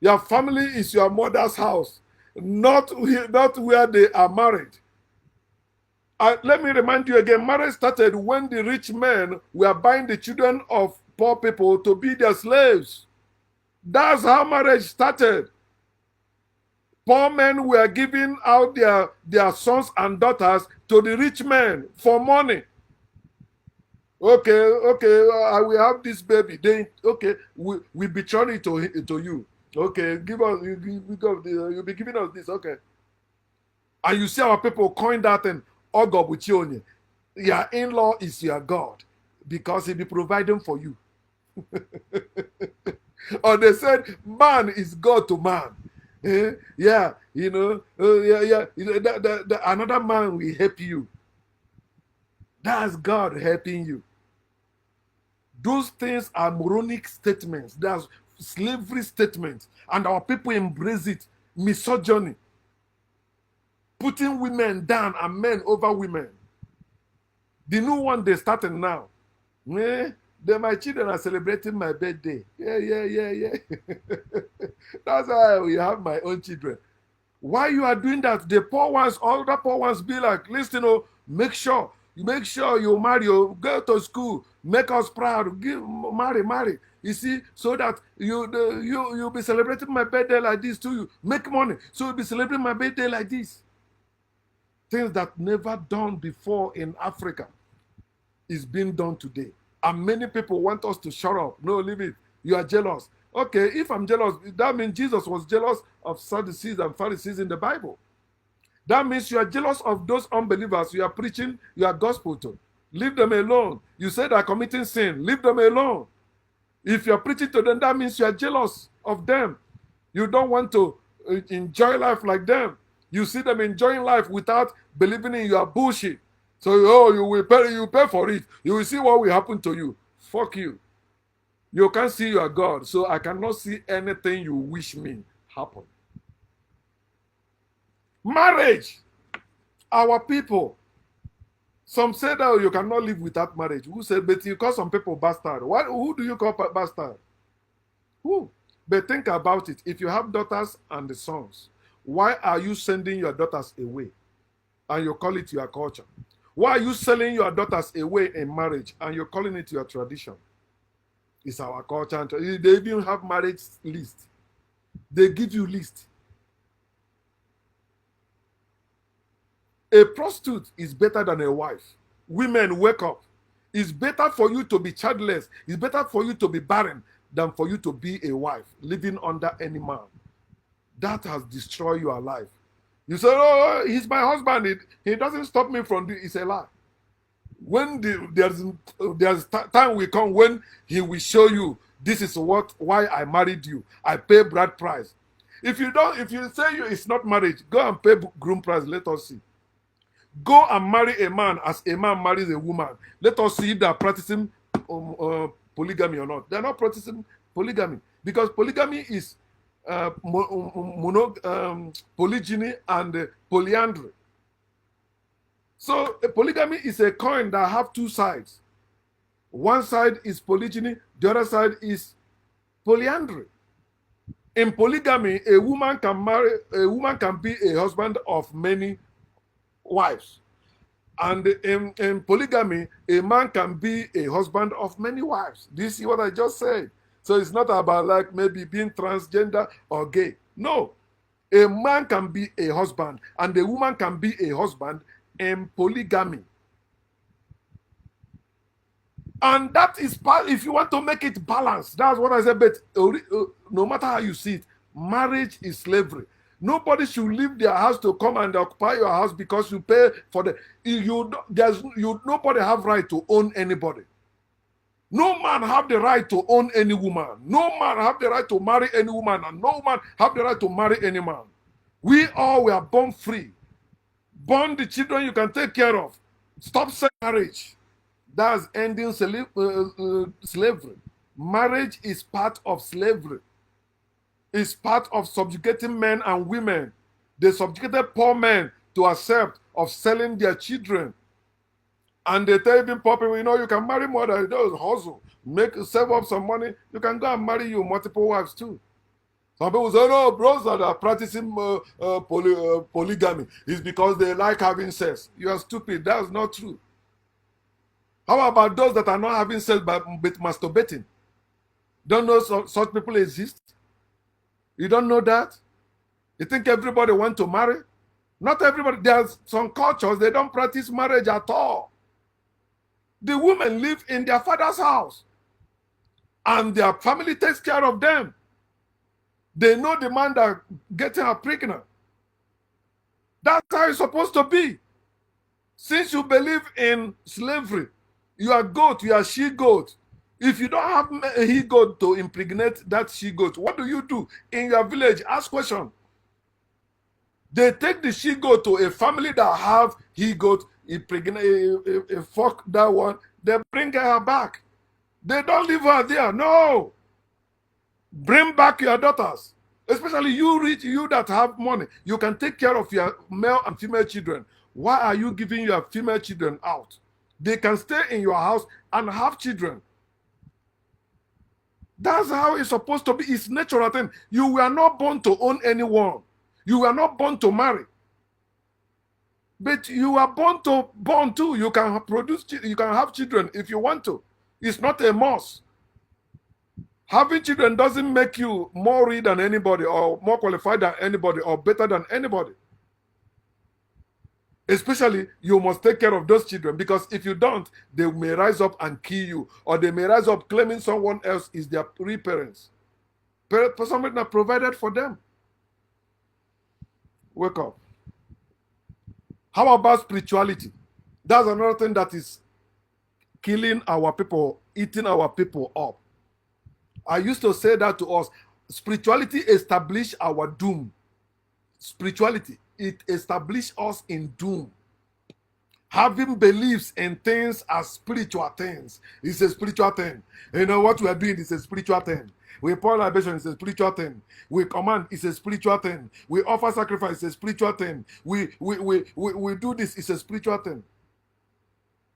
S1: Your family is your mother's house, not where they are married. Let me remind you again, marriage started when the rich men were buying the children of poor people to be their slaves. That's how marriage started. Poor men were giving out their sons and daughters to the rich men for money. Okay, I will have this baby. We betroth it to you. Okay, you'll be giving us this. Okay. And you see our people coin that and Ogobuchionye. Your in-law is your God because he'll be providing for you. Or they said, man is God to man. Yeah, another man will help you. That's God helping you. Those things are moronic statements. That's slavery statements. And our people embrace it. Misogyny. Putting women down and men over women. The new one they started now. My children are celebrating my birthday. Yeah. That's why we have my own children. Why you are doing that? The poor ones, all the poor ones be like, listen, make sure you marry, go to school, make us proud, marry. You see, so that you'll be celebrating my birthday like this too. You make money, so you'll be celebrating my birthday like this. Things that never done before in Africa is being done today. And many people want us to shut up. No, leave it. You are jealous. Okay, if I'm jealous, that means Jesus was jealous of Sadducees and Pharisees in the Bible. That means you are jealous of those unbelievers you are preaching your gospel to. Leave them alone. You say they are committing sin. Leave them alone. If you are preaching to them, that means you are jealous of them. You don't want to enjoy life like them. You see them enjoying life without believing in your bullshit. So, you pay for it. You will see what will happen to you. Fuck you. You can't see your God, so I cannot see anything you wish me happen. Marriage. Our people. Some say that you cannot live without marriage. Who said, but you call some people bastard? Who do you call bastard? Who? But think about it. If you have daughters and sons, why are you sending your daughters away? And you call it your culture. Why are you selling your daughters away in marriage and you're calling it your tradition? It's our culture. They even have marriage list. They give you list. A prostitute is better than a wife. Women, wake up. It's better for you to be childless. It's better for you to be barren than for you to be a wife living under any man. That has destroyed your life. You say, oh, he's my husband. He doesn't stop me from doing it. It's a lie. When there's time will come when he will show you this is why I married you. I pay bride price. If you say it's not marriage, go and pay groom price. Let us see. Go and marry a man as a man marries a woman. Let us see if they are practicing polygamy or not. They are not practicing polygamy because polygamy is polygyny and polyandry. So a polygamy is a coin that have two sides. One side is polygyny, the other side is polyandry. In polygamy, a woman can be a husband of many wives. And in polygamy, a man can be a husband of many wives. Do you see what I just said? So it's not about like maybe being transgender or gay. No. A man can be a husband and a woman can be a husband in polygamy. And that is part, if you want to make it balanced, that's what I said. But no matter how you see it, marriage is slavery. Nobody should leave their house to come and occupy your house because you pay for the. Nobody have right to own anybody. No man have the right to own any woman. No man have the right to marry any woman, and no man have the right to marry any man. We all were born free. Born the children you can take care of. Stop saying marriage. That's ending slavery. Marriage is part of slavery. It's part of subjugating men and women. They subjugated poor men to accept of selling their children. And they tell even poor people, you can marry more than those, hustle, save up some money. You can go and marry you multiple wives too. Some people say, no, bros that are practicing polygamy is because they like having sex. You are stupid. That's not true. How about those that are not having sex but masturbating? Don't know such people exist? You don't know that? You think everybody want to marry? Not everybody. There's some cultures, they don't practice marriage at all. The women live in their father's house and their family takes care of them. They know the man that getting her pregnant. That's how it's supposed to be. Since you believe in slavery, you are goat, you are she-goat. If you don't have a he-goat to impregnate that she-goat, what do you do in your village? Ask question. They take the she-goat to a family that have he-goat, fuck that one, they bring her back. They don't leave her there, no. Bring back your daughters. Especially you that have money. You can take care of your male and female children. Why are you giving your female children out? They can stay in your house and have children. That's how it's supposed to be. It's natural thing. You were not born to own anyone. You were not born to marry. But you are born too. You can produce, you can have children if you want to. It's not a must. Having children doesn't make you more read than anybody or more qualified than anybody or better than anybody. Especially, you must take care of those children because if you don't, they may rise up and kill you, or they may rise up claiming someone else is their real parents. For somebody that provided for them. Wake up. How about spirituality? That's another thing that is killing our people, eating our people up. I used to say that to us. Spirituality established our doom. Spirituality, it established us in doom. Having beliefs in things as spiritual things is a spiritual thing. You know what we are doing is a spiritual thing. We pour libation is a spiritual thing. We command is a spiritual thing. We offer sacrifice is a spiritual thing. We do this is a spiritual thing.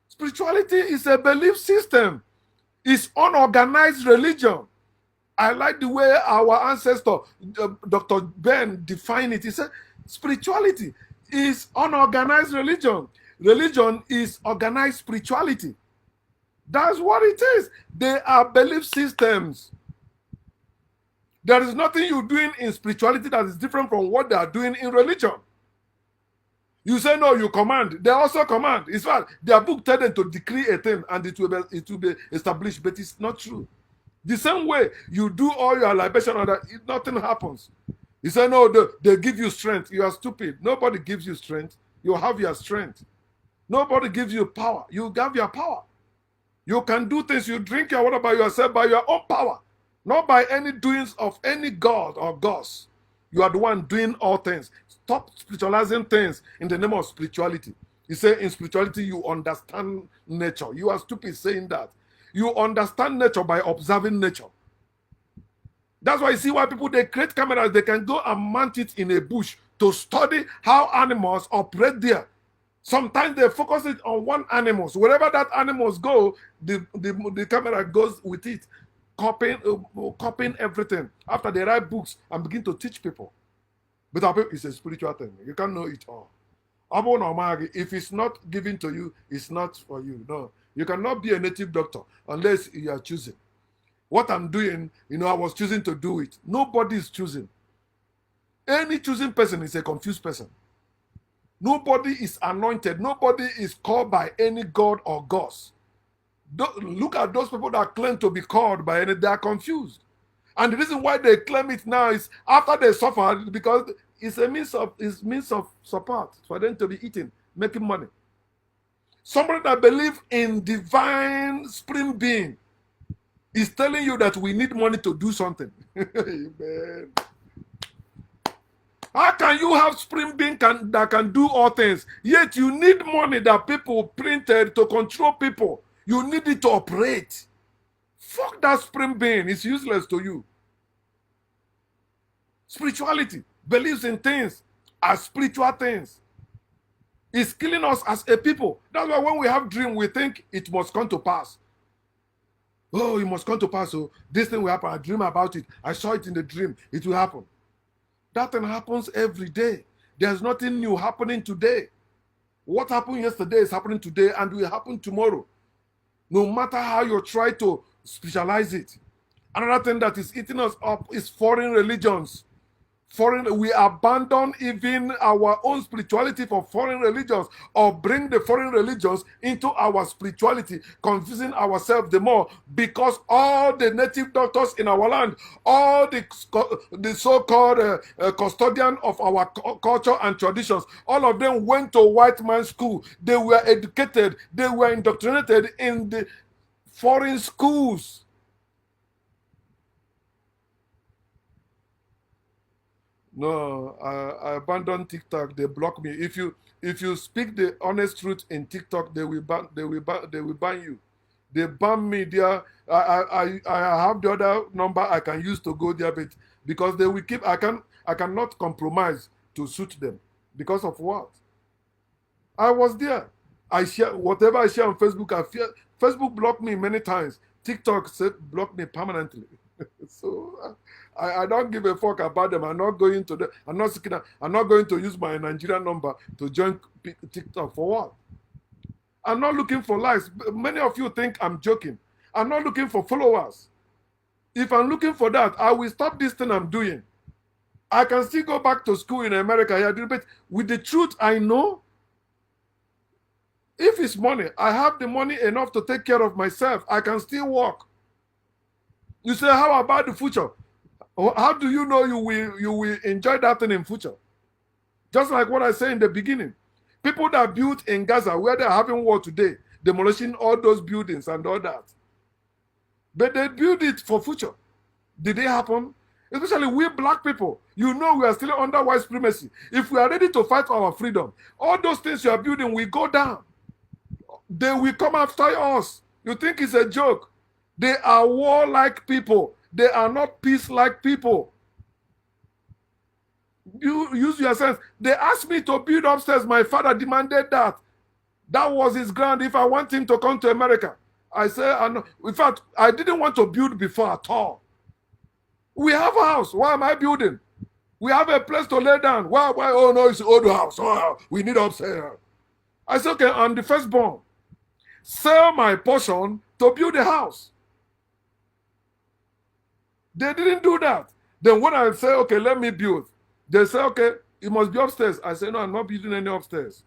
S1: Spirituality is a belief system. It's unorganized religion. I like the way our ancestor, Dr. Ben, defined it. He said, spirituality is unorganized religion. Religion is organized spirituality. That's what it is. They are belief systems. There is nothing you're doing in spirituality that is different from what they are doing in religion. You say, no, you command. They also command. It's fact, their book tells them to decree a thing and it will be established, but it's not true. The same way you do all your libation or that, nothing happens. You say, no, they give you strength. You are stupid. Nobody gives you strength. You have your strength. Nobody gives you power. You have your power. You can do things. You drink your water by yourself, by your own power. Not by any doings of any god or gods. You are the one doing all things. Stop spiritualizing things in the name of spirituality. He said in spirituality, you understand nature. You are stupid saying that. You understand nature by observing nature. That's why you see why people, they create cameras, they can go and mount it in a bush to study how animals operate there. Sometimes they focus it on one animal. So wherever that animals go, the camera goes with it, copying everything. After they write books and begin to teach people. But it's a spiritual thing. You can't know it all. If it's not given to you, it's not for you. No. You cannot be a native doctor unless you are choosing. What I'm doing, I was choosing to do it. Nobody is choosing. Any choosing person is a confused person. Nobody is anointed. Nobody is called by any god or gods. Look at those people that claim to be called by any, they are confused. And the reason why they claim it now is after they suffered, because it's a means of support for them to be eating, making money. Somebody that believes in divine spring being is telling you that we need money to do something. Amen. How can you have spring being that can do all things, yet you need money that people printed to control people? You need it to operate. Fuck that spring being. It's useless to you. Spirituality believes in things as spiritual things. It's killing us as a people. That's why when we have dream, we think it must come to pass. Oh, it must come to pass. So this thing will happen. I dream about it. I saw it in the dream. It will happen. That thing happens every day. There's nothing new happening today. What happened yesterday is happening today and will happen tomorrow. No matter how you try to specialize it. Another thing that is eating us up is foreign religions. We abandon even our own spirituality for foreign religions, or bring the foreign religions into our spirituality, confusing ourselves the more, because all the native doctors in our land, all the so-called custodian of our culture and traditions, all of them went to white man's school. They were educated, they were indoctrinated in the foreign schools. No, I abandoned TikTok. They block me. If you speak the honest truth in TikTok, they will ban you. They ban me there. I have the other number I can use to go there, but because they will keep, I cannot compromise to suit them. Because of what? I was there. I share whatever I share on Facebook. Facebook blocked me many times. TikTok said block me permanently. So I don't give a fuck about them. I'm not going to the, I'm not seeking, I'm not going to use my Nigerian number to join TikTok for what? I'm not looking for likes. Many of you think I'm joking. I'm not looking for followers. If I'm looking for that, I will stop this thing I'm doing. I can still go back to school in America here, but with the truth I know, if it's money, I have the money enough to take care of myself. I can still work. You say, how about the future? How do you know you will enjoy that thing in future? Just like what I said in the beginning. People that built in Gaza, where they're having war today, demolishing all those buildings and all that. But they build it for future. Did it happen? Especially we black people. You know we are still under white supremacy. If we are ready to fight for our freedom, all those things you are building will go down. They will come after us. You think it's a joke? They are warlike people. They are not peace-like people. You use your sense. They asked me to build upstairs. My father demanded that. That was his ground if I want him to come to America. I said, in fact, I didn't want to build before at all. We have a house. Why am I building? We have a place to lay down. Why? Oh, no, it's an old house. Oh, we need upstairs. I said, okay, I'm the firstborn. Sell my portion to build a house. They didn't do that. Then when I say, okay, let me build, they say, okay, it must be upstairs. I say, no, I'm not building any upstairs.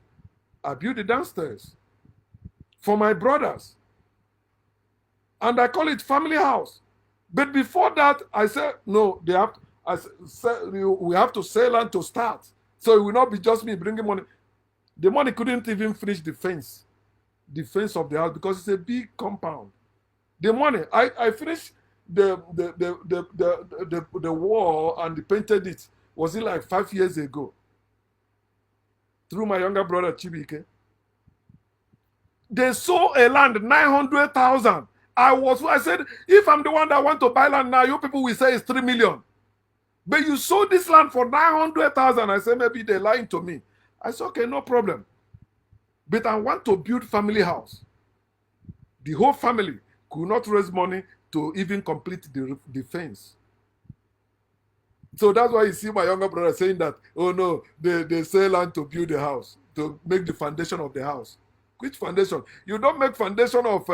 S1: I build it downstairs for my brothers. And I call it family house. But before that, I said, no, we have to sell land to start. So it will not be just me bringing money. The money couldn't even finish the fence of the house, because it's a big compound. The money, I finished the wall and painted it. Was it like 5 years ago? Through my younger brother Chibike. They sold a land 900,000. I said, if I'm the one that want to buy land now, you people will say it's 3 million. But you sold this land for 900,000. I said, maybe they're lying to me. I said, okay, no problem. But I want to build family house. The whole family could not raise money to even complete the fence. So that's why you see my younger brother saying that, oh no, they sell land to build the house, to make the foundation of the house. Which foundation? You don't make foundation of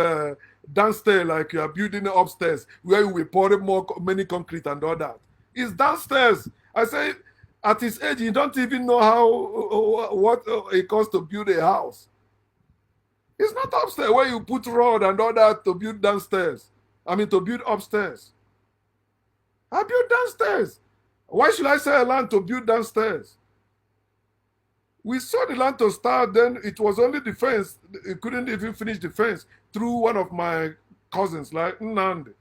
S1: downstairs like you are building upstairs where you will pour many concrete and all that. It's downstairs. I say, at his age, he don't even know what it costs to build a house. It's not upstairs where you put rod and all that to build downstairs. I mean, to build upstairs. I build downstairs. Why should I sell land to build downstairs? We saw the land to start, then it was only the fence. It couldn't even finish the fence through one of my cousins, like Nnamdi.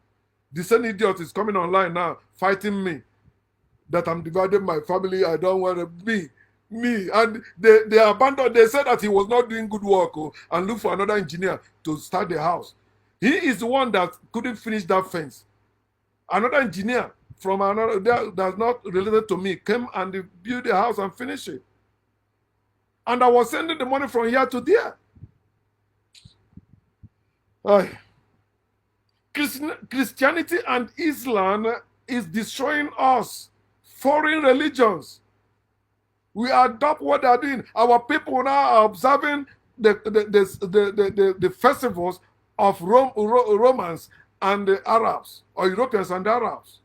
S1: The same idiot is coming online now, fighting me that I'm dividing my family. I don't want to me. And they abandoned. They said that he was not doing good work and look for another engineer to start the house. He is the one that couldn't finish that fence. Another engineer from another that's not related to me came and built the house and finished it. And I was sending the money from here to there. Christianity and Islam is destroying us. Foreign religions. We adopt what they are doing. Our people now are observing the festivals of Romans and the Arabs, or Europeans and Arabs.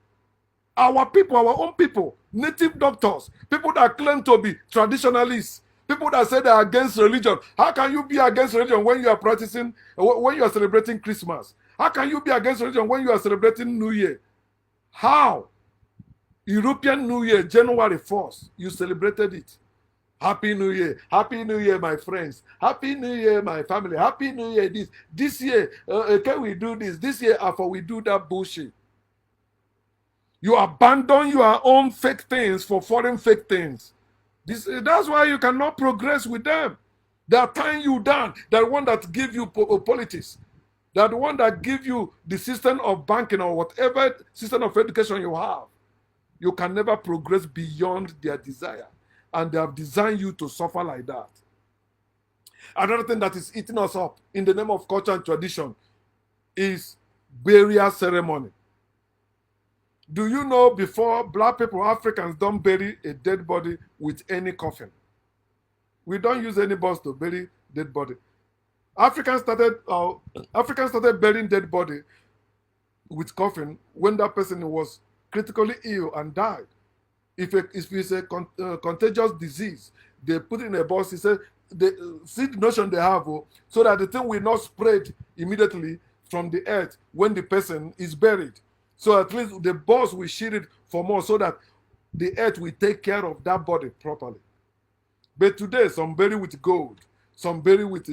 S1: Our people, our own people, native doctors, people that claim to be traditionalists, people that say they are against religion. How can you be against religion when you are practicing, when you are celebrating Christmas? How can you be against religion when you are celebrating New Year? How? European New Year, January 1st, you celebrated it. Happy New Year. Happy New Year, my friends. Happy New Year, my family. Happy New Year, this. This year, can we do this? This year, after we do that bullshit. You abandon your own fake things for foreign fake things. That's why you cannot progress with them. They are tying you down. They're the one that give you politics. They're the one that give you the system of banking or whatever system of education you have. You can never progress beyond their desire. And they have designed you to suffer like that. Another thing that is eating us up in the name of culture and tradition is burial ceremony. Do you know before black people, Africans don't bury a dead body with any coffin? We don't use any box to bury dead body. Africans started burying dead body with coffin when that person was critically ill and died. If it's a contagious disease, they put it in a box. He said, see the notion they have, so that the thing will not spread immediately from the earth when the person is buried. So at least the boss will shield it for more so that the earth will take care of that body properly. But today, some bury with gold, some bury with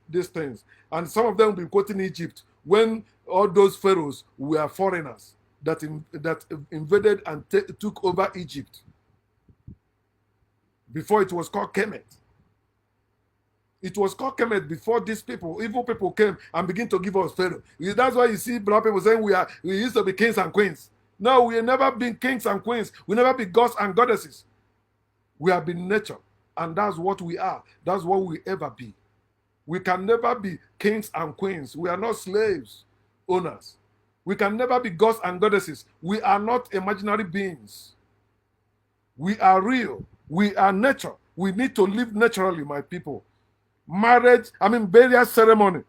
S1: these things. And some of them will be quoting Egypt when all those pharaohs were foreigners that invaded and took over Egypt. Before it was called Kemet. It was called Kemet before these people, evil people came and began to give us Pharaoh. That's why you see black people saying we used to be kings and queens. No, we have never been kings and queens. We never be gods and goddesses. We have been nature. And that's what we are. That's what we ever be. We can never be kings and queens. We are not slaves, owners. We can never be gods and goddesses. We are not imaginary beings. We are real. We are nature. We need to live naturally, my people. Burial ceremony,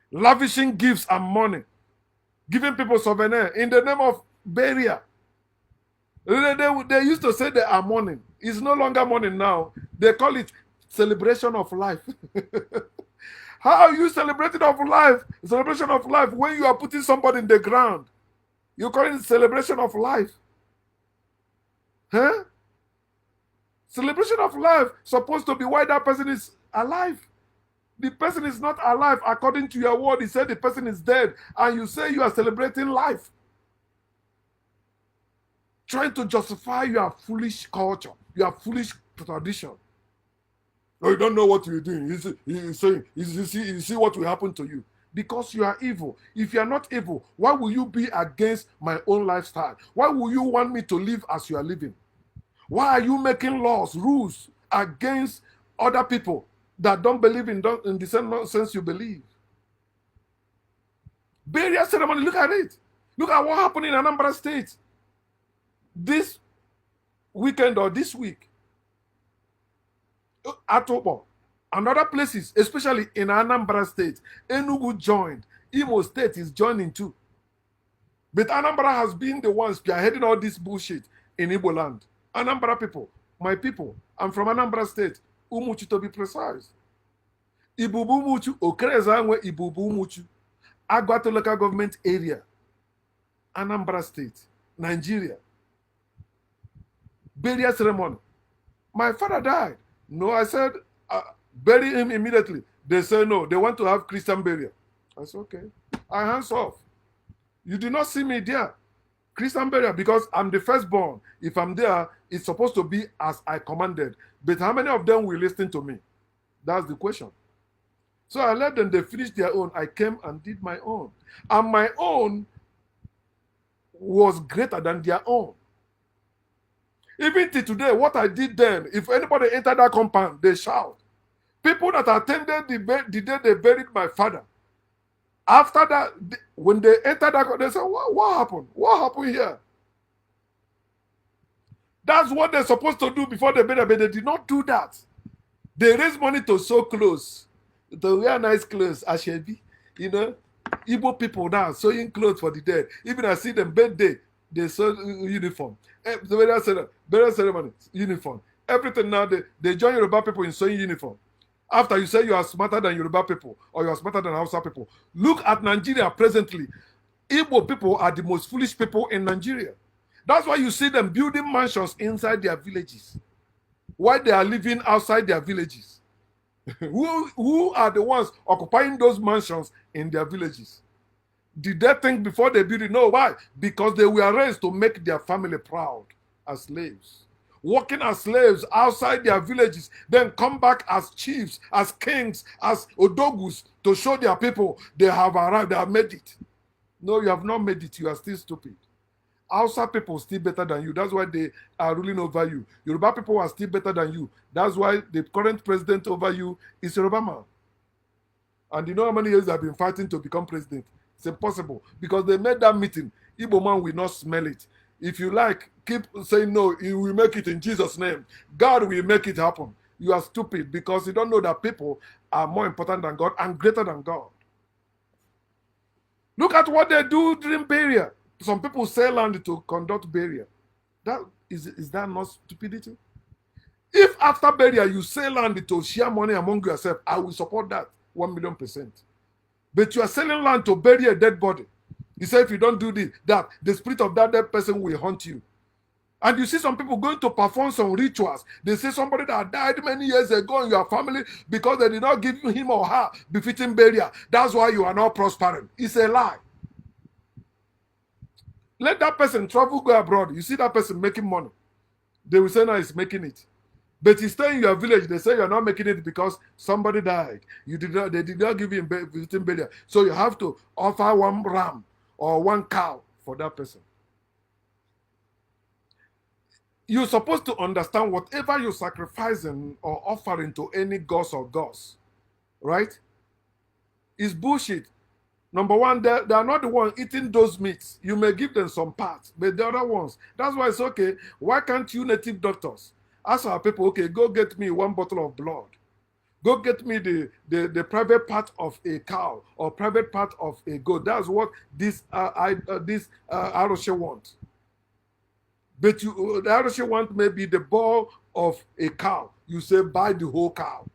S1: lavishing gifts and money, giving people souvenir in the name of burial. They used to say they are mourning. It's no longer mourning now. They call it celebration of life. How are you celebrating of life? Celebration of life when you are putting somebody in the ground. You call it celebration of life. Huh? Celebration of life supposed to be why that person is alive. The person is not alive according to your word. He said the person is dead, and you say you are celebrating life. Trying to justify your foolish culture, your foolish tradition. No, you don't know what you're doing. He's saying, you see what will happen to you. Because you are evil. If you are not evil, why will you be against my own lifestyle? Why will you want me to live as you are living? Why are you making laws, rules against other people that don't believe in the same nonsense you believe? Burial ceremony, look at it. Look at what happened in Anambra State this weekend or this week. Atobo and other places, especially in Anambra State. Enugu joined. Imo State is joining too. But Anambra has been the ones spearheading all this bullshit in Igbo land. Anambra people, my people, I'm from Anambra State. Umuchu to be precise. Ibubu Umuchu, Okerezanwe Ibubu Umuchu. Agwatu local government area. Anambra State, Nigeria. Burial ceremony. My father died. No, I said, bury him immediately. They say no, they want to have Christian burial. I said, okay. I hands off. You did not see me there. Christian burial, because I'm the firstborn. If I'm there, it's supposed to be as I commanded. But how many of them will listen to me? That's the question. So I let them, they finished their own. I came and did my own. And my own was greater than their own. Even till today, what I did then, if anybody entered that compound, they shout. People that attended the day they buried my father, after that, when they entered that, they said, what happened? What happened here? That's what they're supposed to do before they bury, but they did not do that. They raised money to sew clothes, to wear nice clothes, Ashebi. You know, Igbo people now sewing clothes for the dead. Even I see them birthday, they sew uniform. The burial ceremony, uniform. Everything now, they join Yoruba people in sewing uniform. After you say you are smarter than Yoruba people or you are smarter than Hausa people. Look at Nigeria presently. Igbo people are the most foolish people in Nigeria. That's why you see them building mansions inside their villages while they are living outside their villages. Who are the ones occupying those mansions in their villages? Did they think before they build it? No, why? Because they were raised to make their family proud as slaves. Working as slaves outside their villages, then come back as chiefs, as kings, as odogus to show their people they have arrived, they have made it. No, you have not made it. You are still stupid. Hausa people are still better than you. That's why they are ruling over you. Yoruba people are still better than you. That's why the current president over you is Yoruba man. And you know how many years they've been fighting to become president? It's impossible. Because they made that meeting. Igbo man will not smell it. If you like, keep saying no, he will make it in Jesus' name. God will make it happen. You are stupid because you don't know that people are more important than God and greater than God. Look at what they do during burial. Some people sell land to conduct burial. Is that not stupidity? If after burial you sell land to share money among yourself, I will support that 1,000,000%. But you are selling land to bury a dead body. He said, if you don't do that, the spirit of that dead person will haunt you. And you see some people going to perform some rituals. They say somebody that died many years ago in your family because they did not give him or her befitting burial. That's why you are not prospering. It's a lie. Let that person travel, go abroad. You see that person making money. They will say, no, he's making it. But you stay in your village, they say you're not making it because somebody died. They did not give you befitting burial. So you have to offer one ram or one cow for that person. You're supposed to understand whatever you're sacrificing or offering to any gods or gods, right? Is bullshit. Number one, they are not the one eating those meats. You may give them some parts, but the other ones, that's why it's okay. Why can't you native doctors ask our people, okay, go get me 1 bottle of blood. Go get me the private part of a cow or private part of a goat. That's what this Aroshe want. But the Aroshe want maybe the ball of a cow. You say buy the whole cow.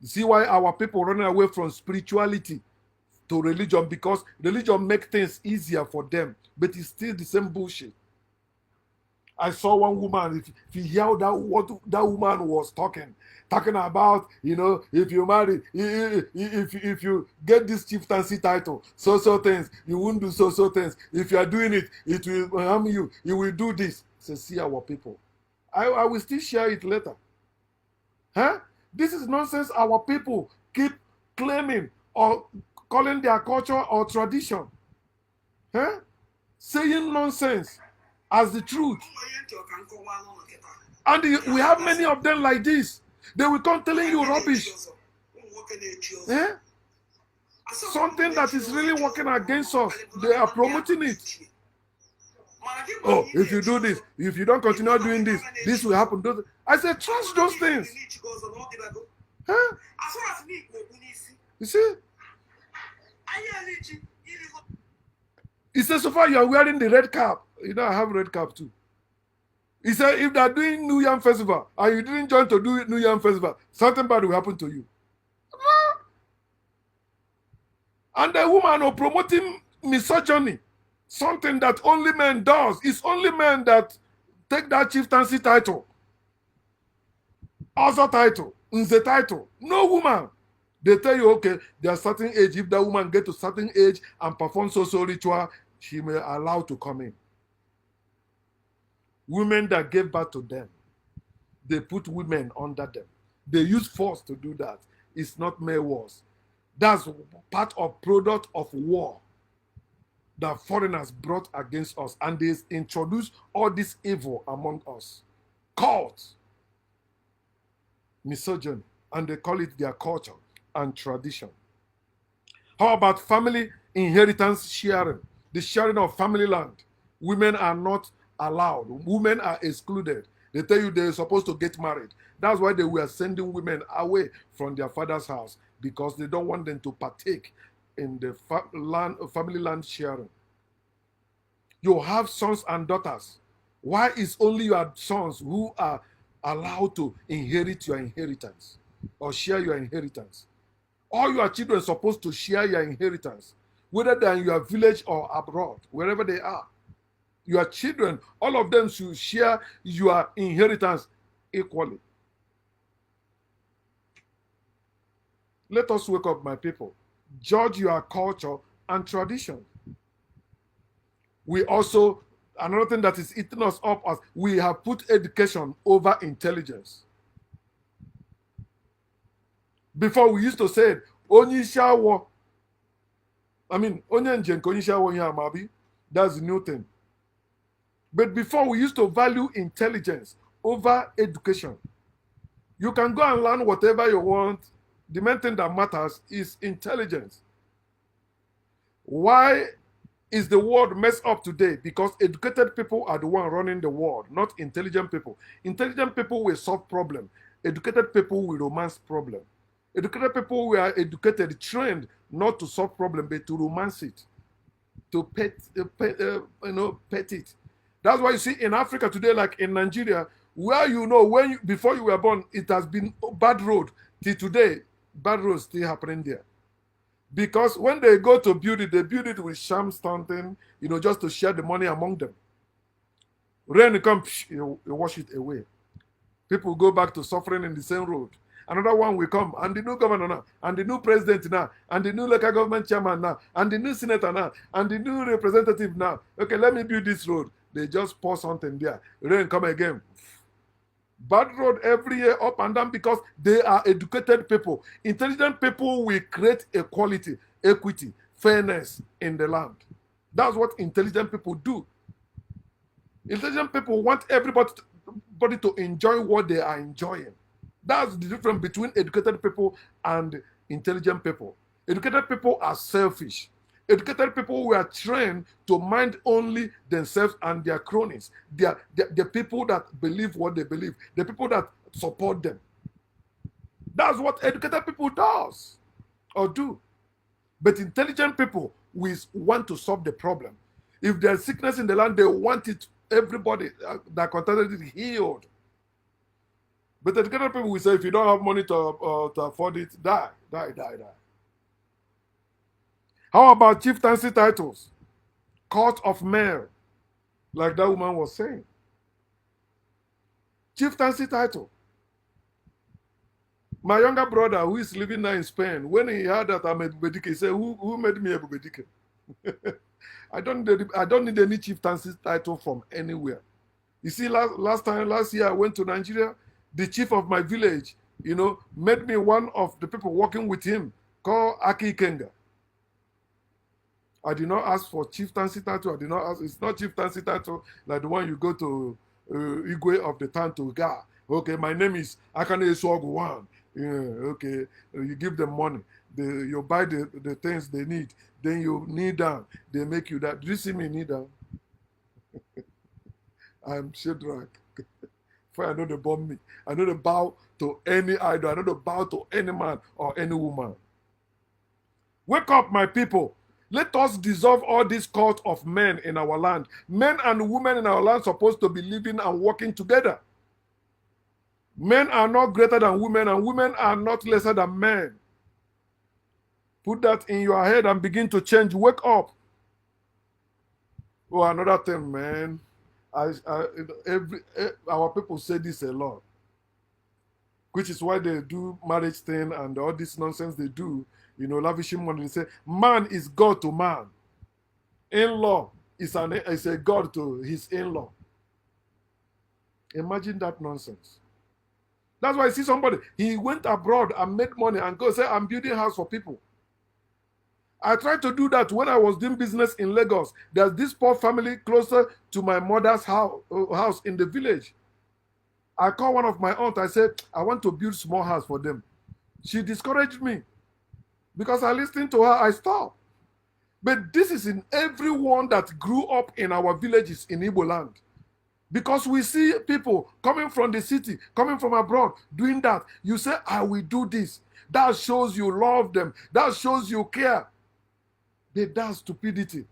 S1: You see why our people running away from spirituality to religion? Because religion makes things easier for them, but it's still the same bullshit. I saw one woman, if you hear what that woman was talking about, you know, if you marry, if you get this chieftaincy title, so things, you won't do so things. If you are doing it, it will harm you. You will do this. So see our people. I will still share it later. Huh? This is nonsense our people keep claiming or calling their culture or tradition. Huh? Saying nonsense as the truth. And we have many of them like this. They will come telling you rubbish. Eh? Something that is really working against us. They are promoting it. Oh, if you do this, if you don't continue doing this, this will happen. I say, trust those things. Huh? You see? He said, so far you are wearing the red cap. You know, I have red cap too. He said, if they're doing New Yam Festival and you didn't join to do New Yam Festival, something bad will happen to you. And the woman are promoting misogyny, something that only men does. It's only men that take that chieftaincy title, also title, Nze title. No woman. They tell you, okay, there's a certain age. If that woman get to a certain age and perform so ritual, she may allow to come in. Women that gave birth to them, they put women under them. They use force to do that. It's not mere wars. That's part of product of war that foreigners brought against us, and they introduced all this evil among us. Cults, misogyny, and they call it their culture and tradition. How about family inheritance sharing? The sharing of family land. Women are not allowed. Women are excluded. They tell you they're supposed to get married. That's why they were sending women away from their father's house, because they don't want them to partake in the family land sharing. You have sons and daughters. Why is only your sons who are allowed to inherit your inheritance or share your inheritance? All your children are supposed to share your inheritance, whether they're in your village or abroad, wherever they are. Your children, all of them should share your inheritance equally. Let us wake up, my people. Judge your culture and tradition. We also, another thing that is eating us up, as we have put education over intelligence. Before we used to say, onye shawo. I mean, onye njenke onye shawo ya mabi. That's the new thing. But before we used to value intelligence over education. You can go and learn whatever you want. The main thing that matters is intelligence. Why is the world messed up today? Because educated people are the one running the world, not intelligent people. Intelligent people will solve problem. Educated people will romance problem. Educated people were educated, trained not to solve problem, but to romance it, to pet it. That's why you see in Africa today, like in Nigeria, where before you were born, it has been bad road till today. Bad roads still happening there. Because when they go to build it, they build it with sham something, just to share the money among them. Rain comes, you wash it away. People go back to suffering in the same road. Another one will come, and the new governor now, and the new president now, and the new local government chairman now, and the new senator now, and the new representative now. Okay, let me build this road. They just pour something there. Rain come again. Bad road every year, up and down, because they are educated people. Intelligent people will create equality, equity, fairness in the land. That's what intelligent people do. Intelligent people want everybody to enjoy what they are enjoying. That's the difference between educated people and intelligent people. Educated people are selfish. Educated people were trained to mind only themselves and their cronies, the people that believe what they believe, the people that support them. That's what educated people does or do. But intelligent people want to solve the problem. If there's sickness in the land, they want it, everybody that contacted it healed. But educated people will say, if you don't have money to afford it, die. How about chieftaincy titles? Court of mayor, like that woman was saying. Chieftaincy title. My younger brother, who is living now in Spain, when he heard that I'm a Ebubedike, he said, who made me a Ebubedike? I don't need any chieftaincy title from anywhere. You see, last year I went to Nigeria. The chief of my village made me one of the people working with him, called Aki Kenga. I did not ask for chieftaincy title. I did not ask. It's not chieftaincy title like the one you go to Igwe of the town to Ga. Okay, my name is Akane Eswaguwan. Yeah, okay, you give them money. You buy the things they need. Then you kneel down. They make you that. Do you see me kneel down? I'm Shadrach. For I know they bomb me. I know they bow to any idol. I know they bow to any man or any woman. Wake up, my people. Let us dissolve all this cult of men in our land. Men and women in our land are supposed to be living and working together. Men are not greater than women, and women are not lesser than men. Put that in your head and begin to change. Wake up. Oh, another thing, man. Our people say this a lot, which is why they do marriage thing and all this nonsense they do. Lavishing money. They say man is God to man. In-law is a God to his in-law. Imagine that nonsense. That's why I see somebody, he went abroad and made money and go say, I'm building house for people. I tried to do that when I was doing business in Lagos. There's this poor family closer to my mother's house in the village. I called one of my aunts. I said, I want to build small house for them. She discouraged me. Because I listened to her, I stopped. But this is in everyone that grew up in our villages in Igbo land. Because we see people coming from the city, coming from abroad, doing that. You say, I will do this. That shows you love them. That shows you care. But that's stupidity.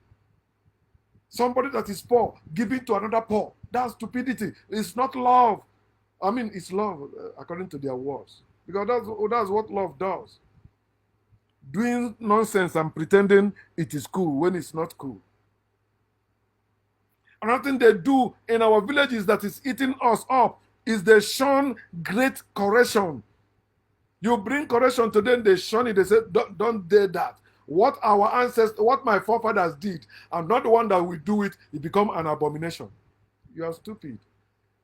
S1: Somebody that is poor, giving to another poor. That's stupidity. It's not love. I mean, it's love according to their words. Because that's what love does. Doing nonsense and pretending it is cool when it's not cool. Another thing they do in our villages that is eating us up is they shun great correction. You bring correction to them, they shun it. They say, don't do that. What our ancestors, what my forefathers did, I'm not the one that will do it, it become an abomination. You are stupid.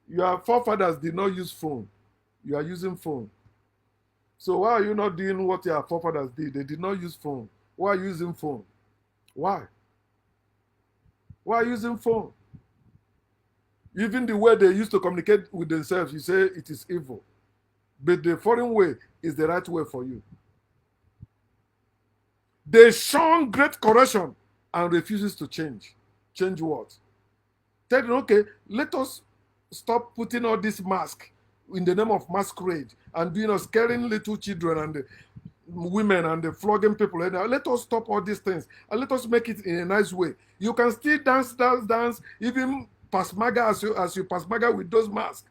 S1: Your forefathers did not use phone. You are using phone. So why are you not doing what your forefathers did? They did not use phone. Why are you using phone? Why? Why are you using phone? Even the way they used to communicate with themselves, you say it is evil. But the foreign way is the right way for you. They shun great correction and refuses to change. Change what? Tell them, okay, let us stop putting all this mask in the name of masquerade and scaring little children and the women and the flogging people. Let us stop all these things and let us make it in a nice way. You can still dance, even pasmaga as you pasmaga with those masks.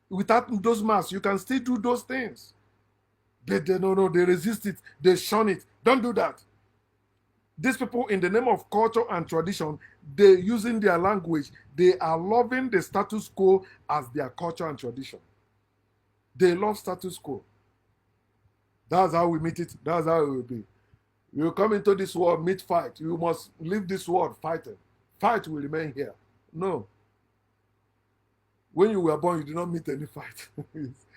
S1: Without those masks, you can still do those things. But they resist it, they shun it. Don't do that. These people, in the name of culture and tradition, they're using their language. They are loving the status quo as their culture and tradition. They love status quo. That's how we meet it. That's how it will be. You come into this world, meet fight. You must leave this world fighting. Fight will remain here. No. When you were born, you did not meet any fight.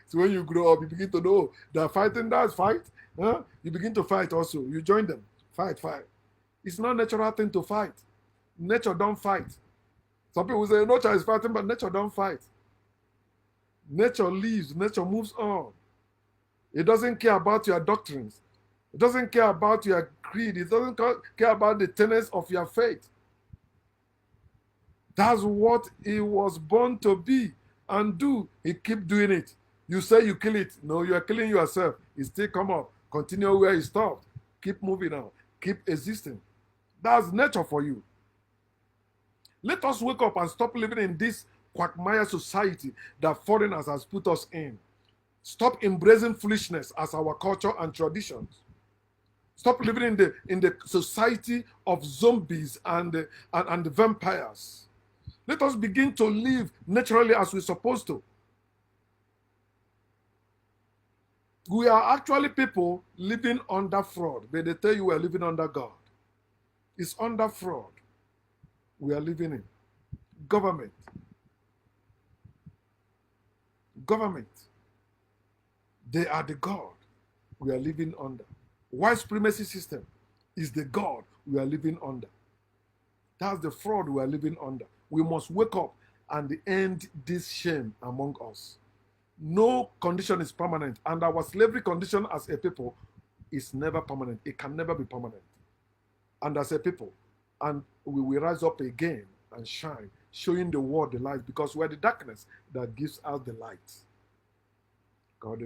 S1: So when you grow up, you begin to know that fighting, that's fight. Huh? You begin to fight also. You join them. Fight. It's not a natural thing to fight. Nature don't fight. Some people say nature is fighting, but nature don't fight. Nature lives. Nature moves on. It doesn't care about your doctrines. It doesn't care about your creed. It doesn't care about the tenets of your faith. That's what he was born to be and do. He keep doing it. You say you kill it. No, you are killing yourself. It still come up. Continue where you stopped. Keep moving on. Keep existing. That's nature for you. Let us wake up and stop living in this quagmire society that foreigners has put us in. Stop embracing foolishness as our culture and traditions. Stop living in the society of zombies and vampires. Let us begin to live naturally as we're supposed to. We are actually people living under fraud, but they tell you we are living under God. It's under fraud we are living in. Government. They are the God we are living under. White supremacy system is the God we are living under. That's the fraud we are living under. We must wake up and end this shame among us. No condition is permanent, and our slavery condition as a people is never permanent. It can never be permanent. And as a people, and we will rise up again and shine, showing the world the light, because we're the darkness that gives out the light. God